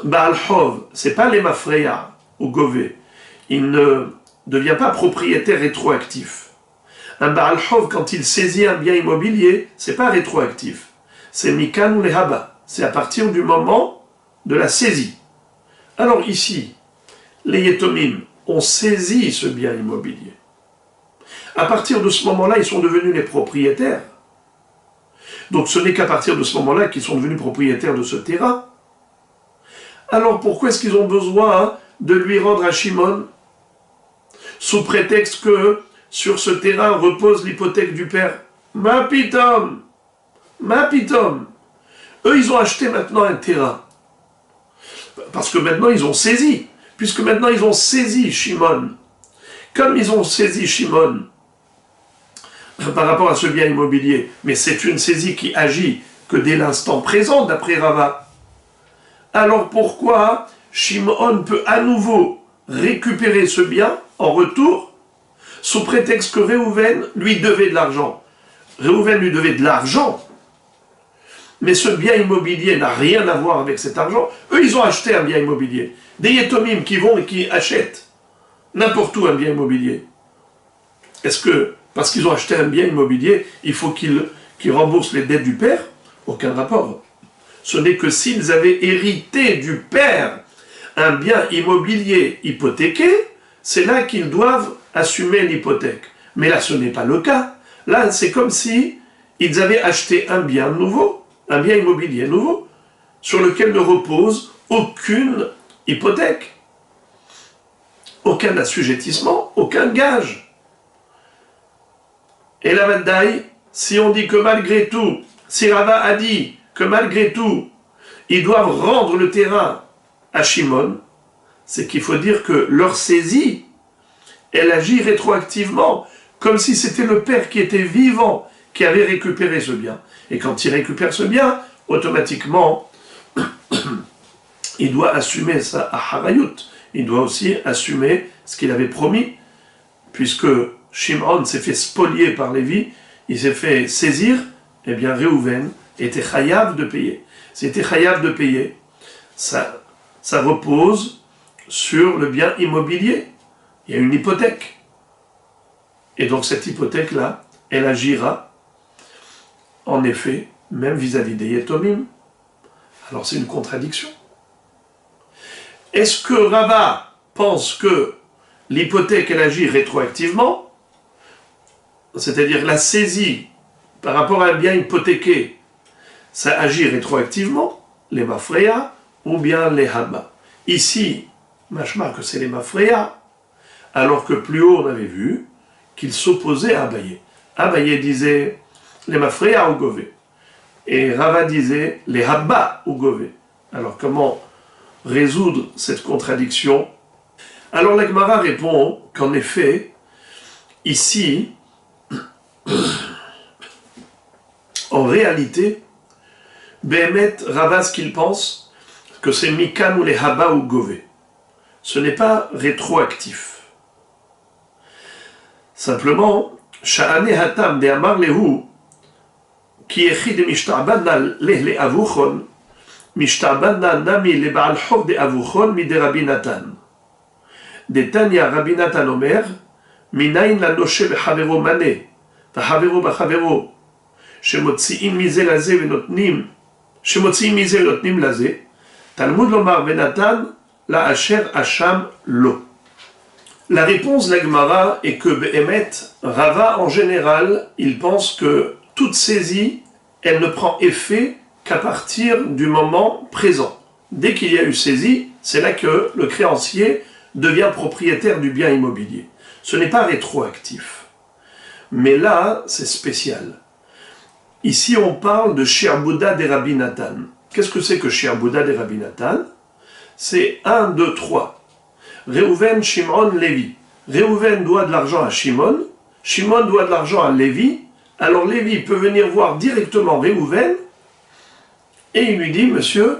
Baal Hov, c'est pas les Mafreya ou Gove, il ne devient pas propriétaire rétroactif. Un Baal Hov, quand il saisit un bien immobilier, c'est pas rétroactif. C'est Mikan ou les Haba. C'est à partir du moment de la saisie. Alors ici, les Yetomim ont saisi ce bien immobilier. À partir de ce moment-là, ils sont devenus les propriétaires. Donc ce n'est qu'à partir de ce moment-là qu'ils sont devenus propriétaires de ce terrain. Alors pourquoi est-ce qu'ils ont besoin de lui rendre à Shimon, sous prétexte que sur ce terrain repose l'hypothèque du père? Ma pitom! Eux, ils ont acheté maintenant un terrain. Parce que maintenant, ils ont saisi. Puisque maintenant, ils ont saisi Shimon. Comme ils ont saisi Shimon par rapport à ce bien immobilier, mais c'est une saisie qui agit que dès l'instant présent, d'après Rava. Alors pourquoi Shimon peut à nouveau récupérer ce bien en retour, sous prétexte que Réhouven lui devait de l'argent? Réhouven lui devait de l'argent, mais ce bien immobilier n'a rien à voir avec cet argent. Eux, ils ont acheté un bien immobilier. Des Yetomim qui vont et qui achètent n'importe où un bien immobilier. Est-ce que, parce qu'ils ont acheté un bien immobilier, il faut qu'ils remboursent les dettes du père? Aucun rapport. Ce n'est que s'ils avaient hérité du père un bien immobilier hypothéqué, c'est là qu'ils doivent assumer l'hypothèque. Mais là, ce n'est pas le cas. Là, c'est comme si ils avaient acheté un bien nouveau, un bien immobilier nouveau, sur lequel ne repose aucune hypothèque, aucun assujettissement, aucun gage. Et la Vandaï, si on dit que malgré tout, si Rava a dit que malgré tout, ils doivent rendre le terrain à Shimon, c'est qu'il faut dire que leur saisie, elle agit rétroactivement, comme si c'était le père qui était vivant, qui avait récupéré ce bien. Et quand il récupère ce bien, automatiquement, il doit assumer ça à Harayut. Il doit aussi assumer ce qu'il avait promis, puisque Shimon s'est fait spolier par Lévi, il s'est fait saisir, eh bien Réhouven était chayav de payer. C'était chayav de payer. Ça repose sur le bien immobilier. Il y a une hypothèque. Et donc cette hypothèque-là, elle agira, en effet, même vis-à-vis des Yetomim. Alors c'est une contradiction. Est-ce que Rava pense que l'hypothèque, elle agit rétroactivement, c'est-à-dire la saisie par rapport à un bien hypothéqué, ça agit rétroactivement, les Mafreya, ou bien les Haba. Ici, machma que c'est les Mafreya, alors que plus haut on avait vu qu'il s'opposait à Abaye. Abaye disait les Mafreya ou Gové, et Rava disait les Haba ou Gové. Alors comment résoudre cette contradiction? Alors la Gemara répond qu'en effet, ici, en réalité, Behemet, Rava, ce qu'il pense, que c'est Mikan ou les Haba ou Gové. Ce n'est pas rétroactif. Simplement, Sha'ane Hatam de Amar Lehu, qui écrit de Mishta'badna le Avuchon, Mishta'badna nami le Baal Hov de Avuchon mi de Rabbi Natan. De Tanya Rabbi Natan Omer, Minayin la Noshe bechavero mane, v'chavero b'chavero, שמוציאים מזה לזה ונותנים, שמוציאים מזה ונותנים לזה, תלמוד לומר ונתן לאשר אשם לו. La réponse de la Gemara est que Behemet, Rava en général, il pense que toute saisie, elle ne prend effet qu'à partir du moment présent. Dès qu'il y a eu saisie, c'est là que le créancier devient propriétaire du bien immobilier. Ce n'est pas rétroactif. Mais là, c'est spécial. Ici, on parle de Shirbouda des Rabbi Natan. Qu'est-ce que c'est que Shirbouda des Rabbi Natan? C'est 1, 2, 3. Réhouven, Shimon, Lévi. Réhouven doit de l'argent à Shimon. Shimon doit de l'argent à Lévi. Alors Lévi peut venir voir directement Réhouven et il lui dit, monsieur,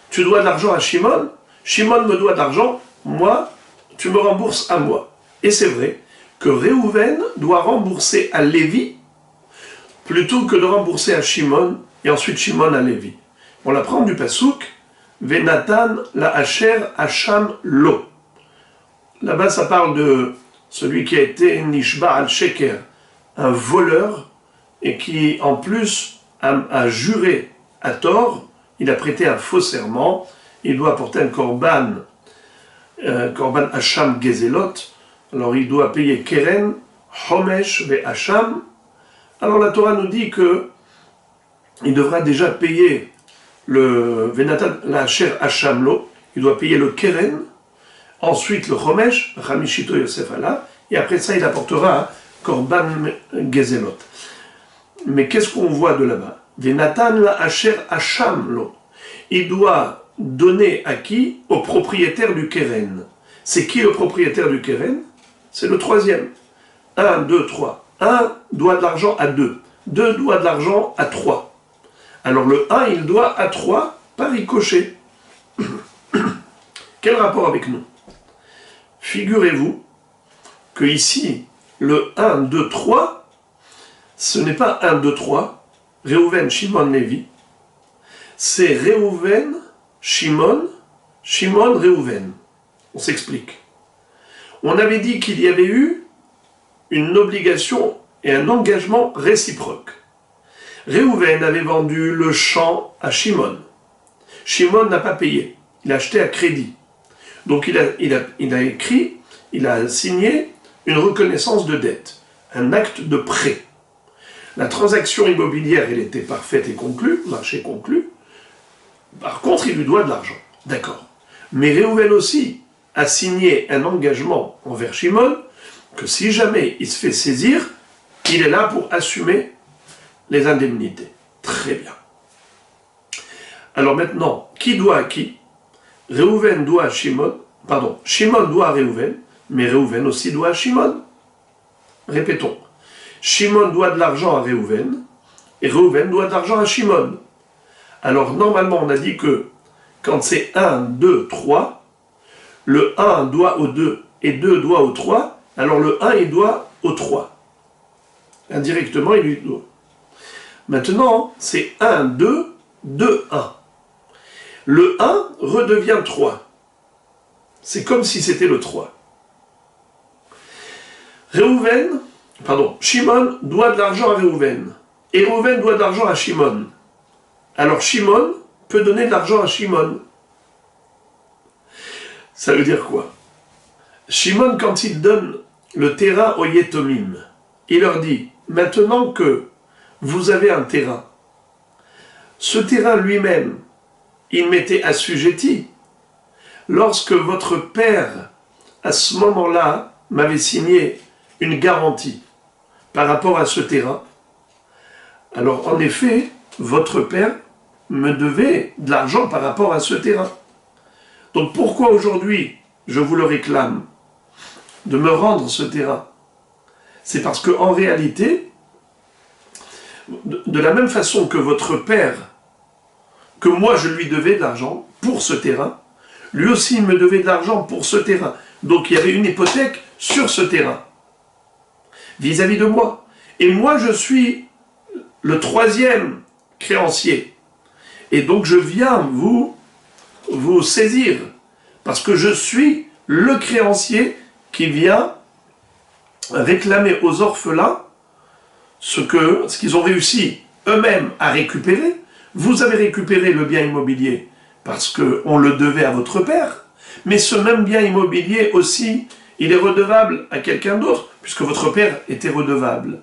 tu dois de l'argent à Shimon. Shimon me doit de l'argent. Moi, tu me rembourses à moi. Et c'est vrai que Réhouven doit rembourser à Lévi plutôt que de rembourser à Shimon, et ensuite Shimon à Lévi. On l'apprend du Passouk, Venatan la Asher Hacham Lo. Là-bas, ça parle de celui qui a été Nishba al-Sheker, un voleur, et qui, en plus, a juré à tort, il a prêté un faux serment, il doit apporter un korban Hacham Gezelot, alors il doit payer Keren, Homesh ve Hacham. Alors la Torah nous dit que il devra déjà payer le Venatan la Asher Hachamlo, il doit payer le Keren, ensuite le Chomesh, Chamishito Yosef Allah, et après ça il apportera un Korban Gezelot. Mais qu'est-ce qu'on voit de là-bas? Venatan la Asher Hachamlo. Il doit donner à qui? Au propriétaire du Keren. C'est qui le propriétaire du Keren? C'est le troisième. 1, 2, 3. 1 doit de l'argent à 2. 2 doit de l'argent à 3. Alors le 1, il doit à 3 par ricochet. Quel rapport avec nous? Figurez-vous que ici, le 1, 2, 3, ce n'est pas 1, 2, 3, Réhouven, Shimon, Lévi, c'est Réhouven, Shimon, Shimon, Réhouven. On s'explique. On avait dit qu'il y avait eu une obligation et un engagement réciproque. Réhouven avait vendu le champ à Shimon. Shimon n'a pas payé. Il a acheté à crédit. Donc il a écrit, il a signé une reconnaissance de dette, un acte de prêt. La transaction immobilière, elle était parfaite et conclue, marché conclu. Par contre, il lui doit de l'argent. D'accord. Mais Réhouven aussi a signé un engagement envers Shimon que si jamais il se fait saisir, il est là pour assumer les indemnités. Très bien. Alors maintenant, qui doit à qui? Réhouven doit à Shimon, Shimon doit à Réhouven, mais Réhouven aussi doit à Shimon. Répétons. Shimon doit de l'argent à Réhouven, et Réhouven doit de l'argent à Shimon. Alors normalement on a dit que quand c'est 1, 2, 3, le 1 doit au 2 et 2 doit au 3, alors le 1 il doit au 3. Indirectement il lui doit. Maintenant c'est 1, 2, 2, 1. Le 1 redevient 3. C'est comme si c'était le 3. Shimon doit de l'argent à Réhouven. Et Réhouven doit de l'argent à Shimon. Alors Shimon peut donner de l'argent à Shimon. Ça veut dire quoi? Shimon, quand il donne le terrain aux Yetomim, il leur dit, maintenant que vous avez un terrain, ce terrain lui-même, il m'était assujetti. Lorsque votre père, à ce moment-là, m'avait signé une garantie par rapport à ce terrain, alors en effet, votre père me devait de l'argent par rapport à ce terrain. Donc pourquoi aujourd'hui je vous le réclame de me rendre ce terrain? C'est parce qu'en réalité, de la même façon que votre père, que moi je lui devais de l'argent pour ce terrain, lui aussi il me devait de l'argent pour ce terrain. Donc il y avait une hypothèque sur ce terrain, vis-à-vis de moi. Et moi je suis le troisième créancier. Et donc je viens vous saisir, parce que je suis le créancier qui vient réclamer aux orphelins ce qu'ils ont réussi eux-mêmes à récupérer. Vous avez récupéré le bien immobilier parce qu'on le devait à votre père, mais ce même bien immobilier aussi, il est redevable à quelqu'un d'autre, puisque votre père était redevable.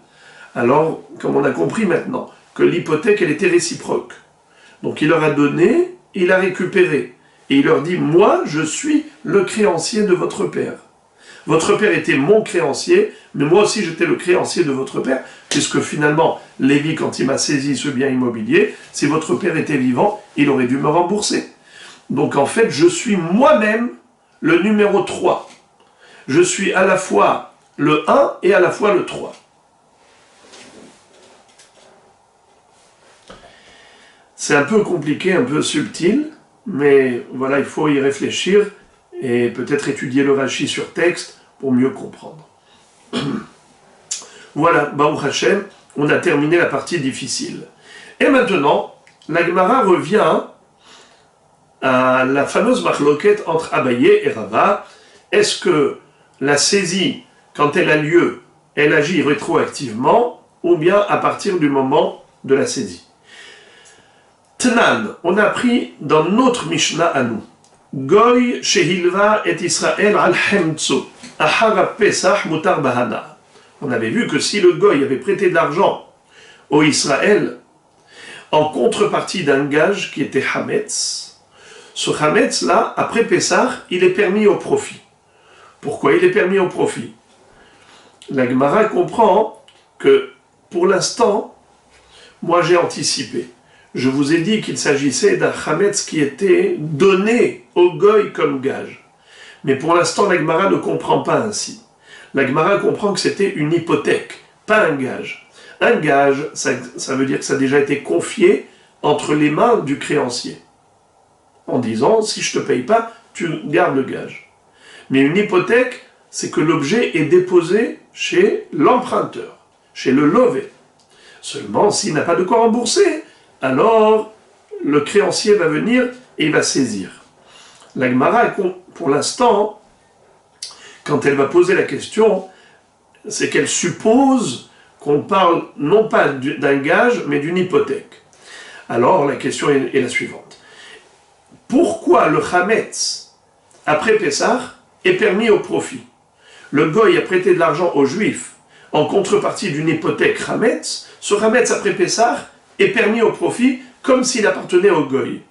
Alors, comme on a compris maintenant, que l'hypothèque, elle était réciproque. Donc il leur a donné, il a récupéré. Et il leur dit, moi, je suis le créancier de votre père. Votre père était mon créancier, mais moi aussi j'étais le créancier de votre père, puisque finalement, Lévi, quand il m'a saisi ce bien immobilier, si votre père était vivant, il aurait dû me rembourser. Donc en fait, je suis moi-même le numéro 3. Je suis à la fois le 1 et à la fois le 3. C'est un peu compliqué, un peu subtil, mais voilà, il faut y réfléchir et peut-être étudier le Rashi sur texte pour mieux comprendre. Voilà, Baruch Hashem, on a terminé la partie difficile. Et maintenant, la Gemara revient à la fameuse marloquette entre Abaye et Rava. Est-ce que la saisie, quand elle a lieu, elle agit rétroactivement, ou bien à partir du moment de la saisie? Tnan, on a appris dans notre Mishnah à nous. Goy shehilva et Israël al hemtso, ahara pesach mutar bahana. On avait vu que si le Goy avait prêté de l'argent au Israël en contrepartie d'un gage qui était Hametz, ce Hametz là, après Pessah, il est permis au profit. Pourquoi il est permis au profit? La Gemara comprend que pour l'instant, moi j'ai anticipé. Je vous ai dit qu'il s'agissait d'un Hametz qui était donné au Goy comme gage. Mais pour l'instant, la Gemara ne comprend pas ainsi. La Gemara comprend que c'était une hypothèque, pas un gage. Un gage, ça veut dire que ça a déjà été confié entre les mains du créancier. En disant, si je ne te paye pas, tu gardes le gage. Mais une hypothèque, c'est que l'objet est déposé chez l'emprunteur, chez le lové. Seulement, s'il n'a pas de quoi rembourser, alors le créancier va venir et il va saisir. La Gemara, pour l'instant, quand elle va poser la question, c'est qu'elle suppose qu'on parle non pas d'un gage, mais d'une hypothèque. Alors la question est la suivante. pourquoi le Chametz, après Pessah, est permis au profit. Le Goy a prêté de l'argent aux Juifs en contrepartie d'une hypothèque Chametz. Ce Chametz après Pessah est permis au profit comme s'il appartenait au Goy.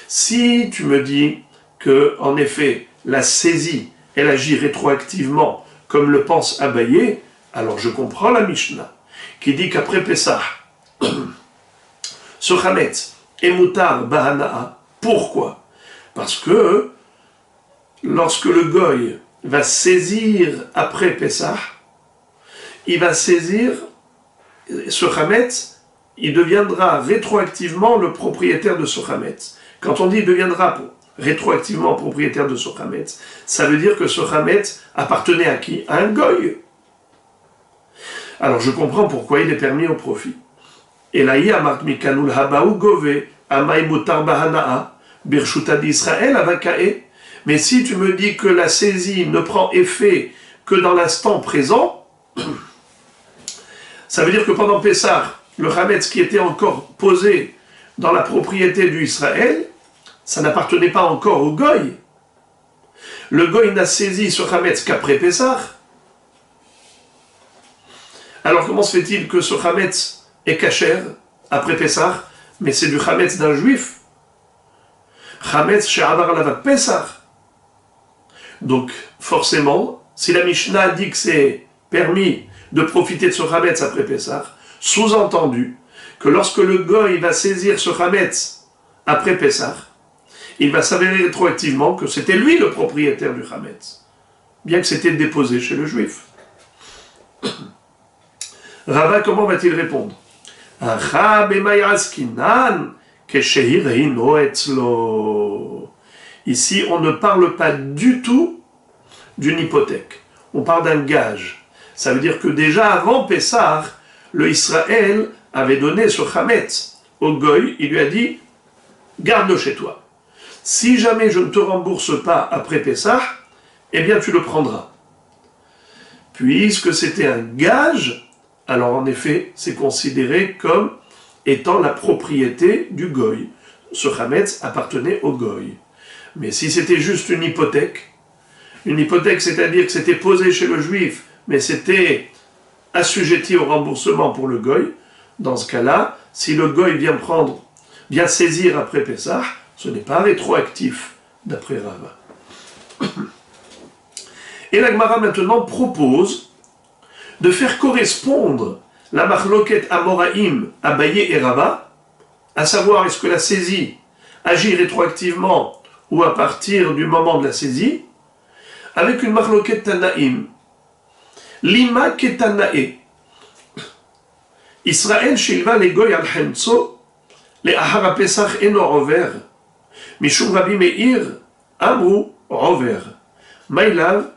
Si tu me dis que, en effet, la saisie, elle agit rétroactivement, comme le pense Abaye, alors je comprends la Mishnah, qui dit qu'après Pessah, ce Chametz est mutar bahana'a. Pourquoi? Parce que lorsque le Goy va saisir après Pessah, il va saisir ce Chametz, il deviendra rétroactivement le propriétaire de ce Chametz. Quand on dit il deviendra rétroactivement propriétaire de ce Chametz, ça veut dire que ce Chametz appartenait à qui? À un Goy. Alors je comprends pourquoi il est permis au profit. Et là, il y a Mikanul Habaou Gove, Amay Mutar Bahana'a, Birshuta d'Israël, Avakae. Mais si tu me dis que la saisie ne prend effet que dans l'instant présent, ça veut dire que pendant Pessah, le Chametz qui était encore posé dans la propriété d'Israël, ça n'appartenait pas encore au Goy. Le Goy n'a saisi ce Chametz qu'après Pessah. Alors comment se fait-il que ce Chametz est kasher après Pessah, mais c'est du Chametz d'un juif? Chametz she'avar alav Pessah. Donc forcément, si la Mishnah dit que c'est permis de profiter de ce Chametz après Pessah, sous-entendu que lorsque le Goy va saisir ce Chametz après Pessah, il va s'avérer rétroactivement que c'était lui le propriétaire du Chametz, bien que c'était déposé chez le juif. Rava, comment va-t-il répondre? Ici, on ne parle pas du tout d'une hypothèque. On parle d'un gage. Ça veut dire que déjà avant Pessah, le Israël avait donné ce Chametz au Goy. Il lui a dit, garde-le chez toi. Si jamais je ne te rembourse pas après Pessah, eh bien tu le prendras. Puisque c'était un gage, alors en effet, c'est considéré comme étant la propriété du Goy. Ce Chametz appartenait au Goy. Mais si c'était juste une hypothèque, c'est-à-dire que c'était posé chez le juif, mais c'était assujetti au remboursement pour le Goy, dans ce cas-là, si le Goy vient saisir après Pessah, ce n'est pas rétroactif, d'après Rava. Et la Gemara maintenant propose de faire correspondre la Machloket Amoraïm, Abaye et Rava, à savoir est-ce que la saisie agit rétroactivement ou à partir du moment de la saisie, avec une Machloket Tanaïm. Lima Ketanae. Israël shilva les goy al hemtso, les ahara pesach eno rover, mishum Rabbi Meir, amru rover. Mailav,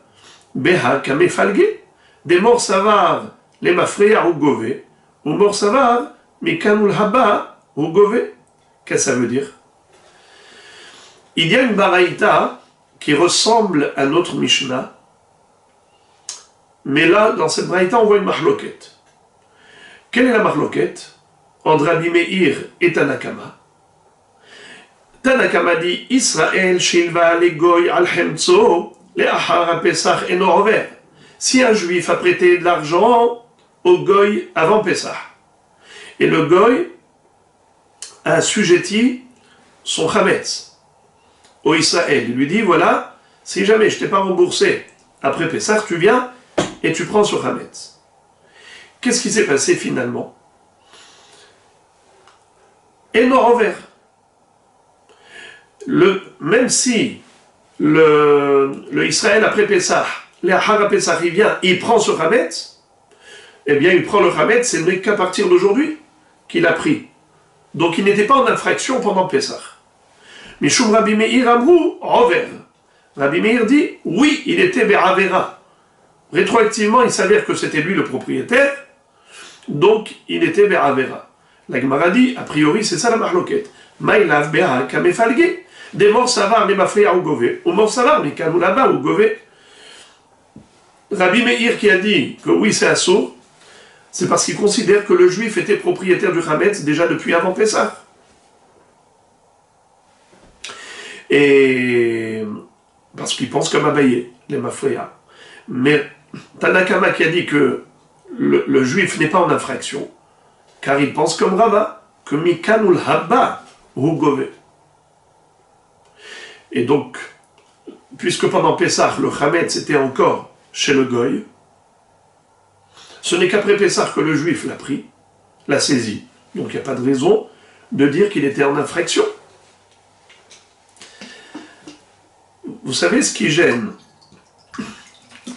beha kamefalge, des morts savar, les mafreya ou gove, ou morts savar, mikanul haba ou gove. Qu'est-ce que ça veut dire? Il y a une baraïta qui ressemble à notre Mishnah, mais là, dans cette baraïta, on voit une mahloket. Quelle est la mahloket entre Rabbi Meir et Tanakama? Tanakama dit Israël shilva le goy al hemtso le ahara pesach eno rover. Si un juif a prêté de l'argent au goy avant Pessah, et le goy a assujetti son chametz au Israël, il lui dit voilà, si jamais je t'ai pas remboursé après Pessah, tu viens et tu prends ce chametz. Qu'est-ce qui s'est passé finalement? Eno rover. Même si le Israël après Pessah, le Ahara Pessah, il vient, il prend ce chametz, eh bien il prend le chametz, c'est n'est qu'à partir d'aujourd'hui qu'il a pris. Donc il n'était pas en infraction pendant Pessah. Mishum Rabbi Meir amru rover. Rabbi Meir dit, oui, il était be'avera. Rétroactivement, il s'avère que c'était lui le propriétaire, donc il était be'avera. La Gemara dit, a priori, c'est ça la marloquette. Maïlav be'a kamefalge. Des morts savar les mafreya ou gove, ou morts savar les kanulaba ou gove. Rabbi Meir qui a dit que oui, c'est assaut, C'est parce qu'ils considèrent que le juif était propriétaire du Hametz déjà depuis avant Pessah. Et parce qu'ils pensent comme Abaye, les Mafréa. Mais Tanakama qui a dit que le juif n'est pas en infraction, car il pense comme Rava, que Mikanul Habba ou Gove. Et donc, puisque pendant Pessah, le Hametz était encore chez le Goy, ce n'est qu'après Pessah que le juif l'a pris, l'a saisi. Donc il n'y a pas de raison de dire qu'il était en infraction. Vous savez ce qui gêne?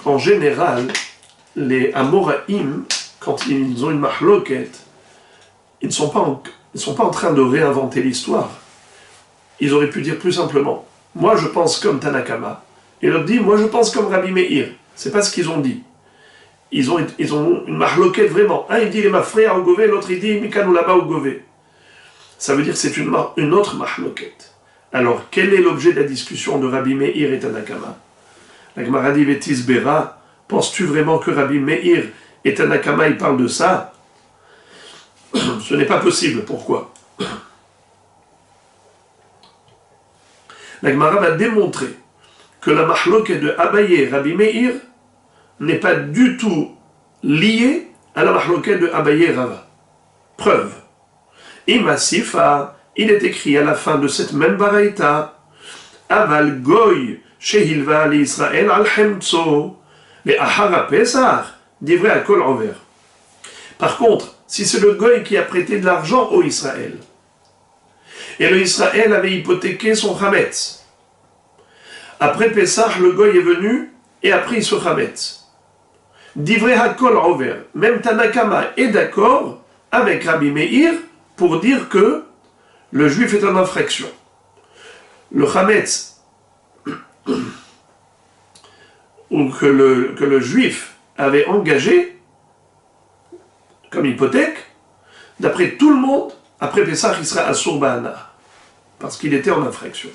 En général, les Amoraïm, quand ils ont une mahloket, ils ne sont pas en train de réinventer l'histoire. Ils auraient pu dire plus simplement, moi je pense comme Tanakama, et l'autre dit, moi je pense comme Rabbi Meir. C'est pas ce qu'ils ont dit. Ils ont une mahloket vraiment. Un il dit les mafréa au gové, l'autre il dit Mikanou là-bas au gové. Ça veut dire que c'est une autre mahloket. Alors, quel est l'objet de la discussion de Rabbi Meir et Tanakama? La Gemara dit Vétis Bera, penses-tu vraiment que Rabbi Meir et Tanakama ils parlent de ça? Ce n'est pas possible. Pourquoi? La Gemara va démontrer que la mahloket de Abaye et Rabbi Meir n'est pas du tout liée à la mahloket de Abaye et Rava. Preuve. Imasifa, il est écrit à la fin de cette même baraïta, Aval Goy, Shehilva li Israël al Hemtso, les Ahara Pesach, d'ivré à Kol Envers. Par contre, si c'est le Goy qui a prêté de l'argent au Israël, et le Israël avait hypothéqué son Hametz, après Pesach, le Goy est venu et a pris ce Hametz. D'ivré à Kol Envers, même Tanakama est d'accord avec Rabbi Meir pour dire que le juif est en infraction. Le Hametz, ou que le juif avait engagé comme hypothèque, d'après tout le monde, après Pessah, il sera Assour Ba'ana, parce qu'il était en infraction.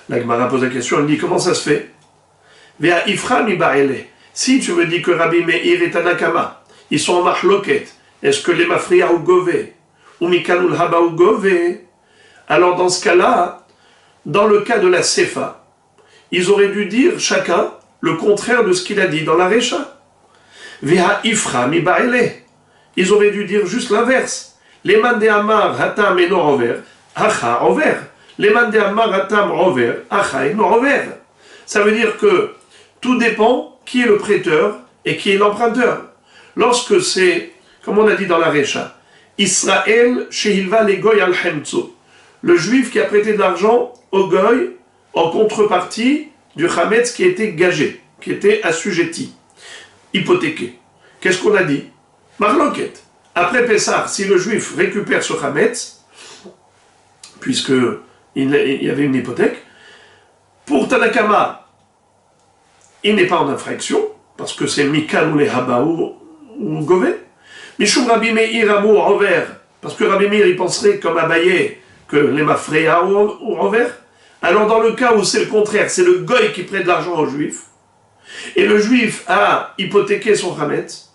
La Gemara pose la question, elle dit comment ça se fait? Vea Ifra mi ba'ele. Si tu me dis que Rabbi Meir et Tanakama, ils sont en mahloket, est-ce que les mafriya ou gové, ou mikanul haba ou gové, alors dans ce cas-là, dans le cas de la Sefa, ils auraient dû dire chacun le contraire de ce qu'il a dit dans la Recha. Veha ifra mi ba'ele. Ils auraient dû dire juste l'inverse. Les man de amar hatam eno rover, acha rover. Les man de amar hatam rover, acha eno rover. Ça veut dire que tout dépend qui est le prêteur et qui est l'emprunteur. Lorsque c'est, comme on a dit dans la Recha, Israël shehilva le goy al hemtso, le juif qui a prêté de l'argent au goy en contrepartie du Hametz qui était gagé, qui était assujetti, hypothéqué. Qu'est-ce qu'on a dit? Marloquette. Après Pessah, si le juif récupère ce Hametz, puisqu'il y avait une hypothèque, pour Tanakama, il n'est pas en infraction, parce que c'est Mikan ou les Haba ou Gové. Mishum Rabbi Meir Amou envers, parce que Rabbi Meir il penserait comme Abaye que les Mafréa ou envers. Alors dans le cas où c'est le contraire, c'est le Goy qui prête de l'argent au juif, et le juif a hypothéqué son Hametz,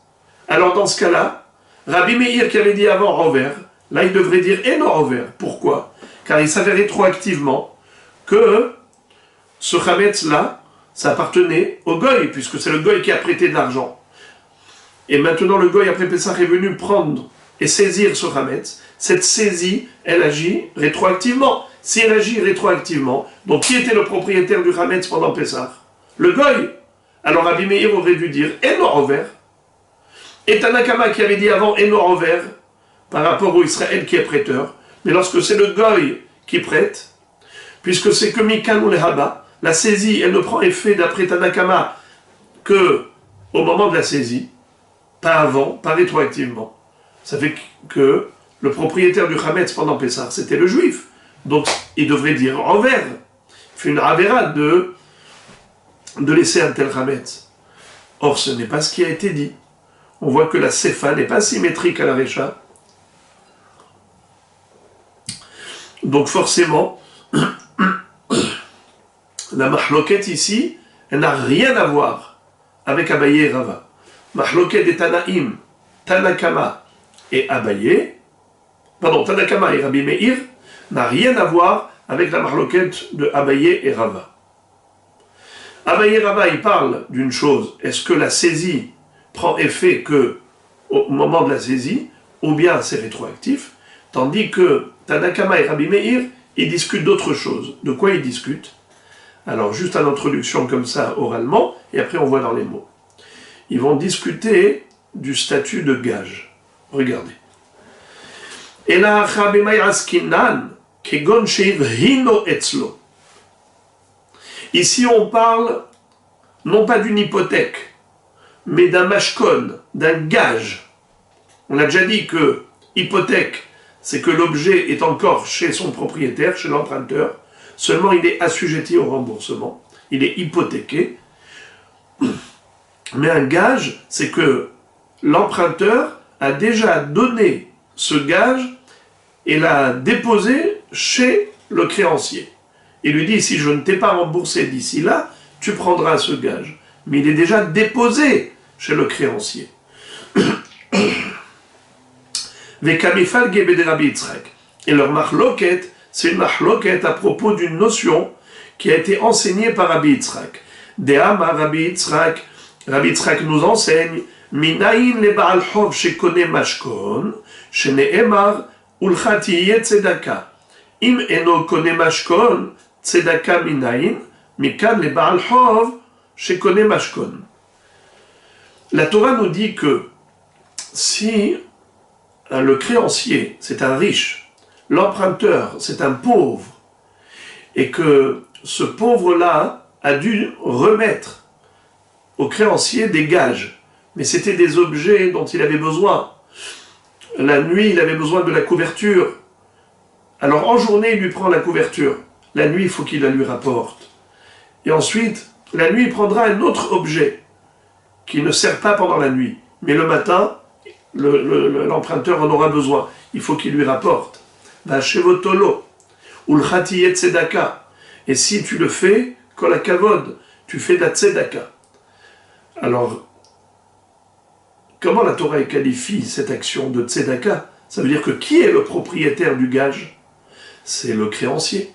alors dans ce cas-là, Rabbi Meir qui avait dit avant envers, là il devrait dire et non envers. Pourquoi? Car il savait rétroactivement que ce Hametz-là, ça appartenait au Goy, puisque c'est le Goy qui a prêté de l'argent. Et maintenant le Goy après Pessah est venu prendre et saisir ce Hametz. Cette saisie, elle agit rétroactivement. Si elle agit rétroactivement, donc qui était le propriétaire du Hametz pendant Pessah? Le Goy. Alors Rabbi Meir aurait dû dire Eno envers. Et Tanakama qui avait dit avant Eno envers, par rapport au Israël qui est prêteur. Mais lorsque c'est le Goy qui prête, puisque c'est que Mikan ou le Haba, la saisie, elle ne prend effet d'après Tanakama que au moment de la saisie, pas avant, pas rétroactivement. Ça fait que le propriétaire du Hametz pendant Pessah, c'était le juif. Donc, il devrait dire envers. Il fait une avéra de laisser un tel Hametz. Or, ce n'est pas ce qui a été dit. On voit que la Sefa n'est pas symétrique à la Recha. Donc, forcément, la mahloket ici, elle n'a rien à voir avec Abaye et Rava. Mahloket des Tanaïm, Tanakama et Abaye, Tanakama et Rabbi Meir n'a rien à voir avec la marloquette de Abaye et Rava. Abaye et Rava, ils parlent d'une chose, est-ce que la saisie prend effet que au moment de la saisie, ou bien c'est rétroactif, tandis que Tanakama et Rabbi Meir, ils discutent d'autre chose. De quoi ils discutent? Alors, juste une introduction comme ça, oralement, et après on voit dans les mots. Ils vont discuter du statut de gage. Regardez. Ici, on parle non pas d'une hypothèque, mais d'un mashkon, d'un gage. On a déjà dit que hypothèque, c'est que l'objet est encore chez son propriétaire, chez l'emprunteur, seulement il est assujetti au remboursement, il est hypothéqué. Mais un gage, c'est que l'emprunteur a déjà donné ce gage et l'a déposé chez le créancier. Il lui dit, si je ne t'ai pas remboursé d'ici là, tu prendras ce gage. Mais il est déjà déposé chez le créancier. Et leur mahloket, c'est une mahloket à propos d'une notion qui a été enseignée par Rabbi Yitzhak. De'ama Rabbi Yitzhak, Rabbi Yitzhak nous enseigne, Minayin le Baal Hov shekone mashkon, shene'emar ulchati tzedaka. Im eno kone mashkon, tzedaka minayin, mikan le Baal Hov shekone mashkon. La Torah nous dit que si le créancier, c'est un riche, l'emprunteur, c'est un pauvre, et que ce pauvre-là a dû remettre au créancier des gages, mais c'était des objets dont il avait besoin. La nuit, il avait besoin de la couverture. Alors en journée, il lui prend la couverture. La nuit, il faut qu'il la lui rapporte. Et ensuite, la nuit, il prendra un autre objet qui ne sert pas pendant la nuit. Mais le matin, l'emprunteur en aura besoin. Il faut qu'il lui rapporte. Vashevotolo, ulchati tzedaka. Et si tu le fais, kol hakavod, tu fais de la tzedaka. Alors, comment la Torah qualifie cette action de tzedaka? Ça veut dire que qui est le propriétaire du gage? C'est le créancier.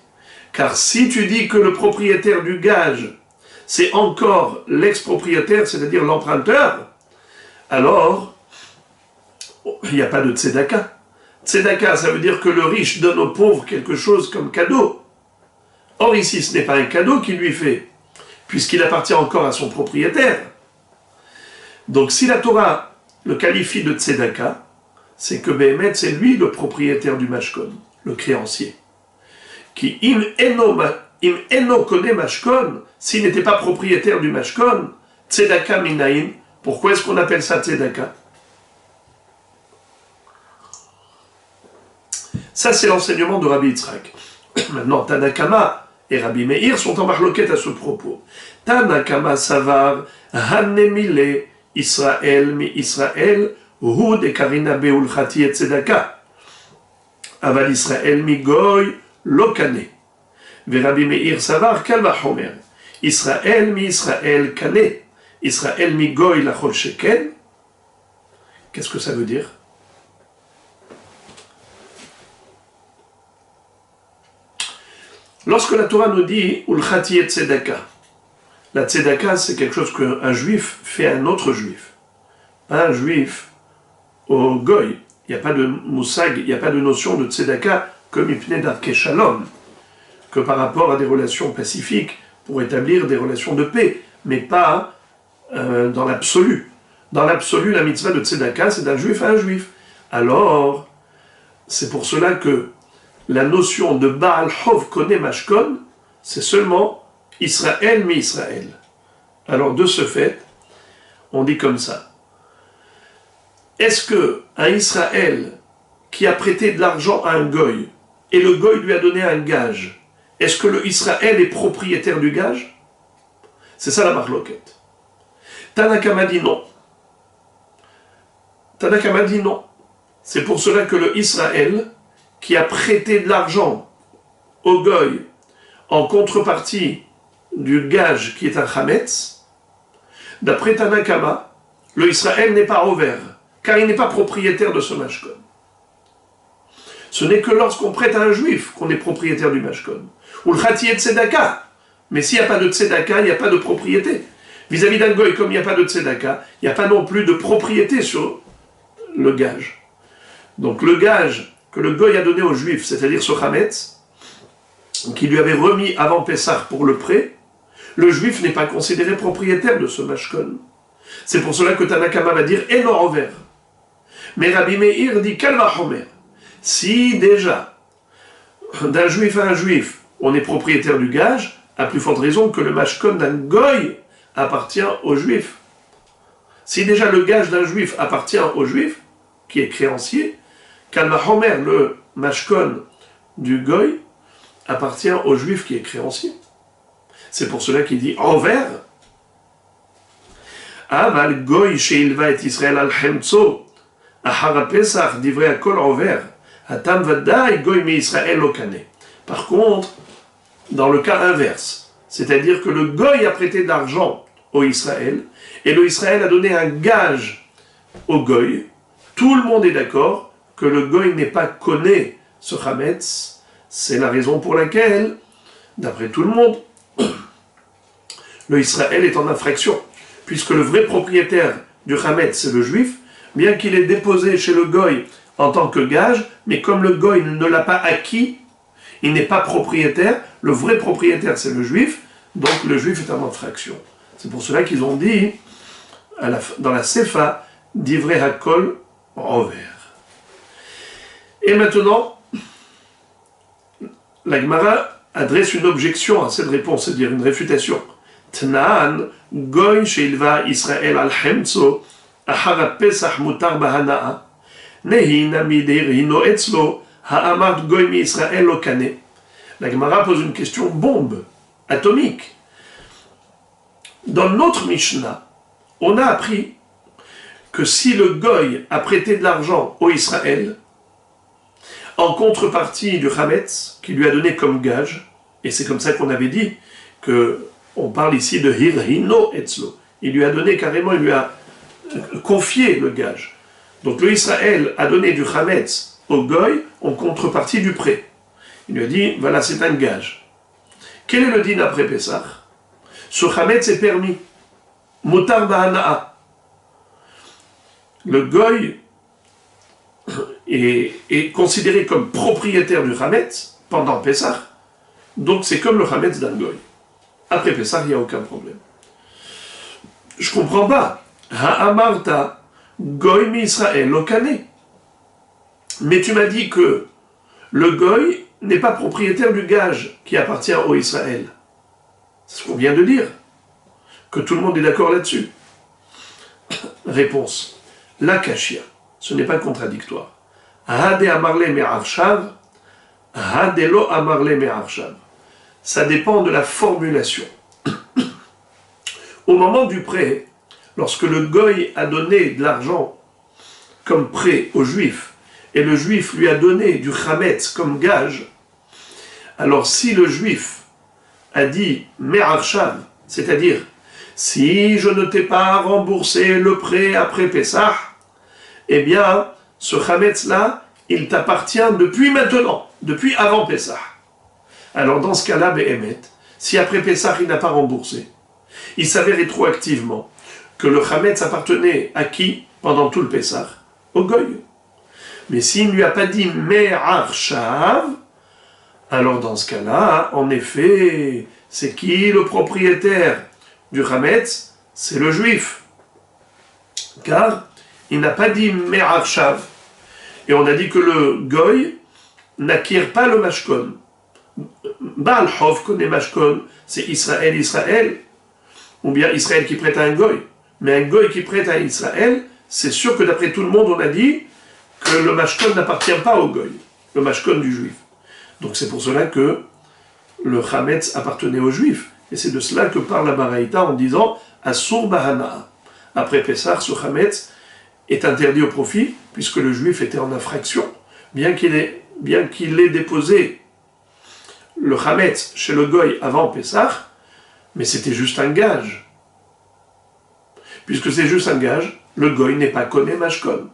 Car si tu dis que le propriétaire du gage, c'est encore l'ex-propriétaire, c'est-à-dire l'emprunteur, alors, il n'y a pas de tzedaka. Tzedaka, ça veut dire que le riche donne au pauvre quelque chose comme cadeau. Or ici, ce n'est pas un cadeau qu'il lui fait, puisqu'il appartient encore à son propriétaire. Donc si la Torah le qualifie de tzedaka, c'est que Béhémet, c'est lui le propriétaire du mashkon, le créancier. Qui im eno kone mashkon, s'il n'était pas propriétaire du mashkon, tzedaka minayin, pourquoi est-ce qu'on appelle ça tzedaka? Ça, c'est l'enseignement de Rabbi Yitzhak. Maintenant, Tanakama et Rabbi Meir sont en marloquette à ce propos. Tanakama savar hanemile Israël mi Israël hu de karina beulchati et tzedaka. Aval Israël mi goy lokane. Ve Rabbi Meir savar kal vachomer. Israël mi Israël kane. Israël mi goy lachol sheken. Qu'est-ce que ça veut dire? Lorsque la Torah nous dit « Ulchati et tzedaka », la tzedaka, c'est quelque chose qu'un juif fait à un autre juif. Pas un juif au goy. Il n'y a pas de moussag, il n'y a pas de notion de tzedaka comme ipne darke shalom, que par rapport à des relations pacifiques, pour établir des relations de paix, mais pas dans l'absolu. Dans l'absolu, la mitzvah de tzedaka, c'est d'un juif à un juif. Alors, c'est pour cela que la notion de Baal Hov Kone Mashkon, c'est seulement Israël mi Israël. Alors de ce fait, on dit comme ça. Est-ce que un Israël qui a prêté de l'argent à un goy, et le goy lui a donné un gage, est-ce que le Israël est propriétaire du gage? C'est ça la marloquette. Tanakama dit non. Tanakama dit non. C'est pour cela que le Israël qui a prêté de l'argent au goy en contrepartie du gage qui est un chametz, d'après Tanakama, le Israël n'est pas ouvert, car il n'est pas propriétaire de ce mashkon. Ce n'est que lorsqu'on prête à un juif qu'on est propriétaire du mashkon. Ou le chati et tzedaka. Mais s'il n'y a pas de tzedaka, il n'y a pas de propriété. Vis-à-vis d'un goy, comme il n'y a pas de tzedaka, il n'y a pas non plus de propriété sur le gage. Donc le gage que le goy a donné au juif, c'est-à-dire ce chametz, qui lui avait remis avant Pessah pour le prêt, le juif n'est pas considéré propriétaire de ce mashkon. C'est pour cela que Tanakama va dire Eno Over. Mais Rabbi Meir dit Kalva Homer. Si déjà, d'un juif à un juif, on est propriétaire du gage, à plus forte raison que le mashkon d'un goy appartient au juif. Si déjà le gage d'un juif appartient au juif, qui est créancier, Kalva Homer, le mashkon du goy, appartient au juif qui est créancier. C'est pour cela qu'il dit envers. Aval goy sheilva et Israël al hemtso ahara pesach divrei akol envers hatam vadai goy me Israël lokane. Par contre, dans le cas inverse, c'est-à-dire que le goy a prêté de l'argent au Israël et le Israël a donné un gage au goy, tout le monde est d'accord que le goy n'est pas connu ce chametz. C'est la raison pour laquelle, d'après tout le monde, le Israël est en infraction, puisque le vrai propriétaire du chametz, c'est le juif, bien qu'il ait déposé chez le goy en tant que gage, mais comme le goy ne l'a pas acquis, il n'est pas propriétaire, le vrai propriétaire c'est le juif, donc le juif est en infraction. C'est pour cela qu'ils ont dit, dans la Sefa, d'ivrei hakol envers. Et maintenant, la Gemara adresse une objection à cette réponse, c'est-à-dire une réfutation. Tnaan goy sheilva Israël al hemtso ahara pesach mutar bahana'a nehina midir hino etzlo ha'amart goy mi Israël lokane. La Gemara pose une question bombe, atomique. Dans notre Mishnah, on a appris que si le goy a prêté de l'argent au Israël, en contrepartie du chametz qu'il lui a donné comme gage, et c'est comme ça qu'on avait dit qu'on parle ici de hirhino etzlo. Il lui a donné carrément, il lui a confié le gage. Donc le Israël a donné du chametz au goy en contrepartie du prêt. Il lui a dit, voilà, c'est un gage. Quel est le din après Pessah? Ce chametz est permis. Mutar bahana'a. Le goy est considéré comme propriétaire du chametz pendant Pessah, donc c'est comme le chametz d'un goy. Après Pessah, il n'y a aucun problème. Je comprends pas. Ha'amarta goy mi Israël lokane. Mais tu m'as dit que le goy n'est pas propriétaire du gage qui appartient au Israël. C'est ce qu'on vient de dire. Que tout le monde est d'accord là-dessus. Réponse. La kashia. Ce n'est pas contradictoire. Hade amarle me'arshav, hade lo amarle me'arshav. Ça dépend de la formulation. Au moment du prêt, lorsque le goy a donné de l'argent comme prêt au juif, et le juif lui a donné du chametz comme gage, alors si le juif a dit me'arshav, c'est-à-dire si je ne t'ai pas remboursé le prêt après Pessah, eh bien, ce chametz-là, il t'appartient depuis maintenant, depuis avant Pessah. Alors dans ce cas-là, Behemet, si après Pessah il n'a pas remboursé, il savait rétroactivement que le chametz appartenait à qui pendant tout le Pessah? Au goy. Mais s'il ne lui a pas dit me'arshav, alors dans ce cas-là, en effet, c'est qui le propriétaire du chametz? C'est le juif. Car il n'a pas dit me'arshav. Et on a dit que le goy n'acquiert pas le mashkon. Baal Hov connaît mashkon, c'est Israël. Ou bien Israël qui prête à un goy. Mais un goy qui prête à Israël, c'est sûr que d'après tout le monde, on a dit que le mashkon n'appartient pas au goy. Le mashkon du juif. Donc c'est pour cela que le chametz appartenait aux juifs. Et c'est de cela que parle la Baraïta en disant Asur Bahana. Après Pessah, ce chametz est interdit au profit, puisque le juif était en infraction, bien qu'il ait déposé le chametz chez le goy avant Pessah, mais c'était juste un gage. Puisque c'est juste un gage, le goy n'est pas connu mashkon.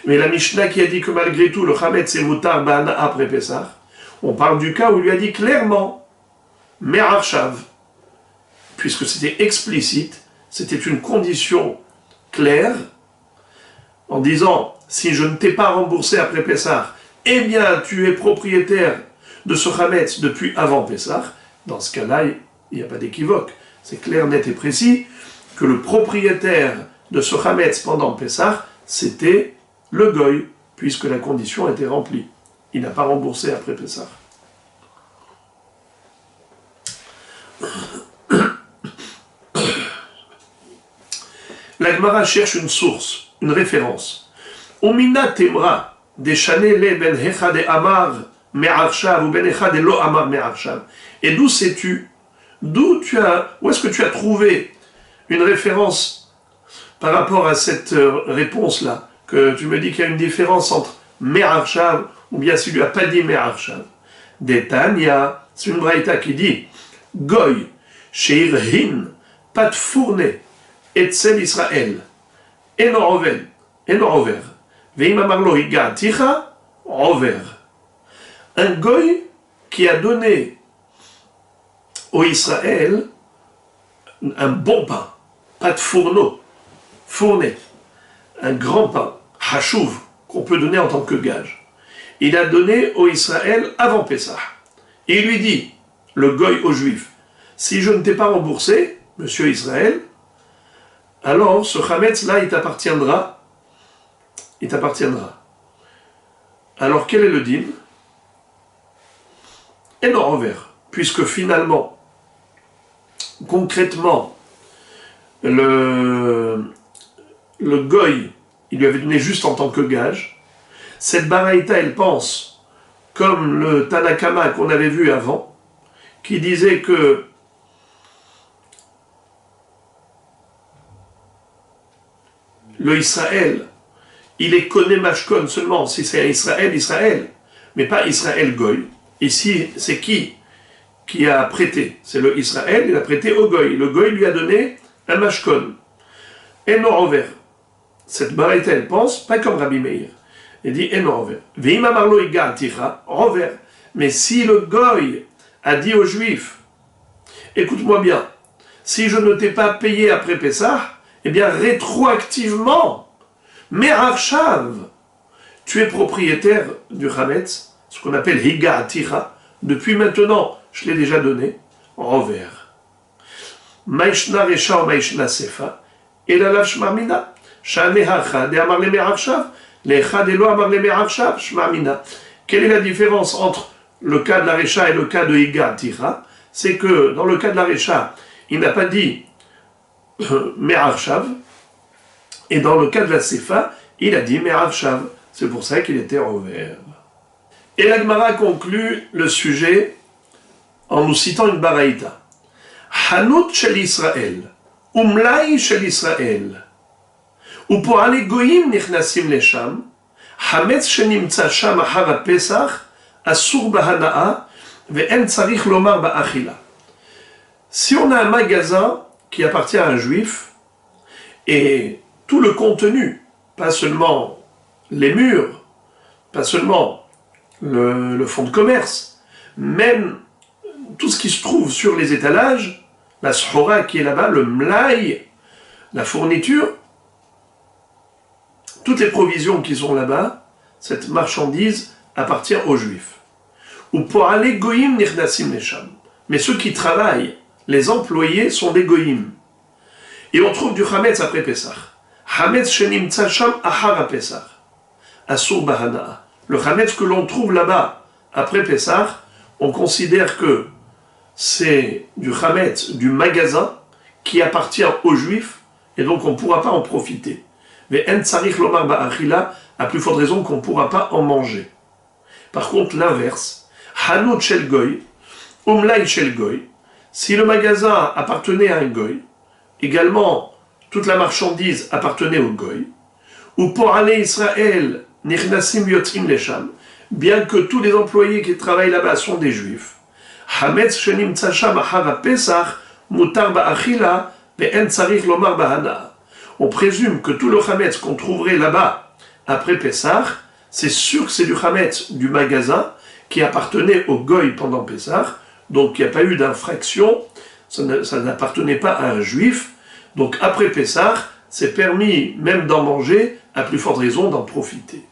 Mais la Mishnah qui a dit que malgré tout, le Chametz c'est Mutar Ba'ana après Pessah, on parle du cas où il lui a dit clairement, Me'arshav, puisque c'était explicite, c'était une condition claire, en disant, si je ne t'ai pas remboursé après Pessah, eh bien tu es propriétaire de ce Chametz depuis avant Pessah. Dans ce cas-là, il n'y a pas d'équivoque. C'est clair, net et précis que le propriétaire de ce Chametz pendant Pessah, c'était le Goy, puisque la condition était remplie. Il n'a pas remboursé après Pessah. La Gemara cherche une source, une référence. Omina temra de chanele ben hecha de amar me'arshav ou ben hecha de lo amar me'arshav. Et d'où sais-tu? Où est-ce que tu as trouvé une référence par rapport à cette réponse-là? Que tu me dis qu'il y a une différence entre me'arshav ou bien s'il lui a pas dit me'arshav. Detania, c'est une braïta qui dit Goy, sheirhin, pat fourné. Etzel Israël, eno over, veim amarlo higa ticha, over. Un goy qui a donné au Israël un bon pain, pas de fourneau, fourné, un grand pain, hashuv, qu'on peut donner en tant que gage. Il a donné au Israël avant Pessah. Et il lui dit, le goy aux Juifs, si je ne t'ai pas remboursé, monsieur Israël, alors ce Chametz-là, il t'appartiendra. Il t'appartiendra. Alors quel est le din? Et non, envers. Puisque finalement, concrètement, le goy, il lui avait donné juste en tant que gage. Cette baraïta, elle pense, comme le Tanakama qu'on avait vu avant, qui disait que le Israël, il est Koné Mashkon seulement, si c'est Israël, mais pas Israël Goy. Ici, c'est qui a prêté? C'est le Israël, il a prêté au Goy. Le Goy lui a donné un Mashkon. Et non envers. Cette baraïta, elle pense, pas comme Rabbi Meir. Elle dit, et non envers. Veima marlo iga tira, envers. Mais si le Goy a dit aux Juifs, écoute-moi bien, si je ne t'ai pas payé après Pessah, eh bien, rétroactivement, Me'arshav, tu es propriétaire du Chametz, ce qu'on appelle Higa Atira, depuis maintenant, je l'ai déjà donné, envers. Maïshna Recha ou Maïshna Sefa, et la Lav Shmamina, Shanehacha, de Amar le Me'arshav, Lecha de Lo Amar le Me'arshav, Shmamina. Quelle est la différence entre le cas de la Recha et le cas de Higa Atira? C'est que dans le cas de la Recha, il n'a pas dit Me'arshav, et dans le cas de la Sefa, il a dit Me'arshav. C'est pour ça qu'il était envers. Et la Gemara conclut le sujet en nous citant une baraïta. Hanout shel Israël, umlai shel Israël, upo'ale goyim nichnasim lesham, hametz shenimtza sham ahar ha-pesach, asur bahana'a, ve'en tzarich lomar ba'achila. Si on a un magasin qui appartient à un juif, et tout le contenu, pas seulement les murs, pas seulement le fonds de commerce, même tout ce qui se trouve sur les étalages, la shora qui est là-bas, le mlaï, la fourniture, toutes les provisions qui sont là-bas, cette marchandise appartient aux juifs. Ou pour aller goyim nichnasim nesham. Mais ceux qui travaillent, les employés sont des goyim. Et on trouve du Chametz après Pessah. Chametz shenimtza sham ahar Pessah. Asur bahana'a. Le Chametz que l'on trouve là-bas après Pessah, on considère que c'est du Chametz, du magasin, qui appartient aux Juifs, et donc on ne pourra pas en profiter. Mais en tsarich lomar ba'achila, à plus forte raison qu'on ne pourra pas en manger. Par contre, l'inverse, Hanout shel goy, umlai shel goy, si le magasin appartenait à un goy, également toute la marchandise appartenait au goy, ou pour aller Israël, nichnasim yotrim lesham, bien que tous les employés qui travaillent là-bas sont des juifs, hametz shenim tzasham ahar pesach, mutar ba'achila, ve'en tzarich lomar bahana. On présume que tout le hametz qu'on trouverait là-bas, après Pessah, c'est sûr que c'est du Hametz du magasin qui appartenait au Goy pendant Pessah, donc il n'y a pas eu d'infraction, ça n'appartenait pas à un juif, donc après Pessah, c'est permis même d'en manger, à plus forte raison d'en profiter.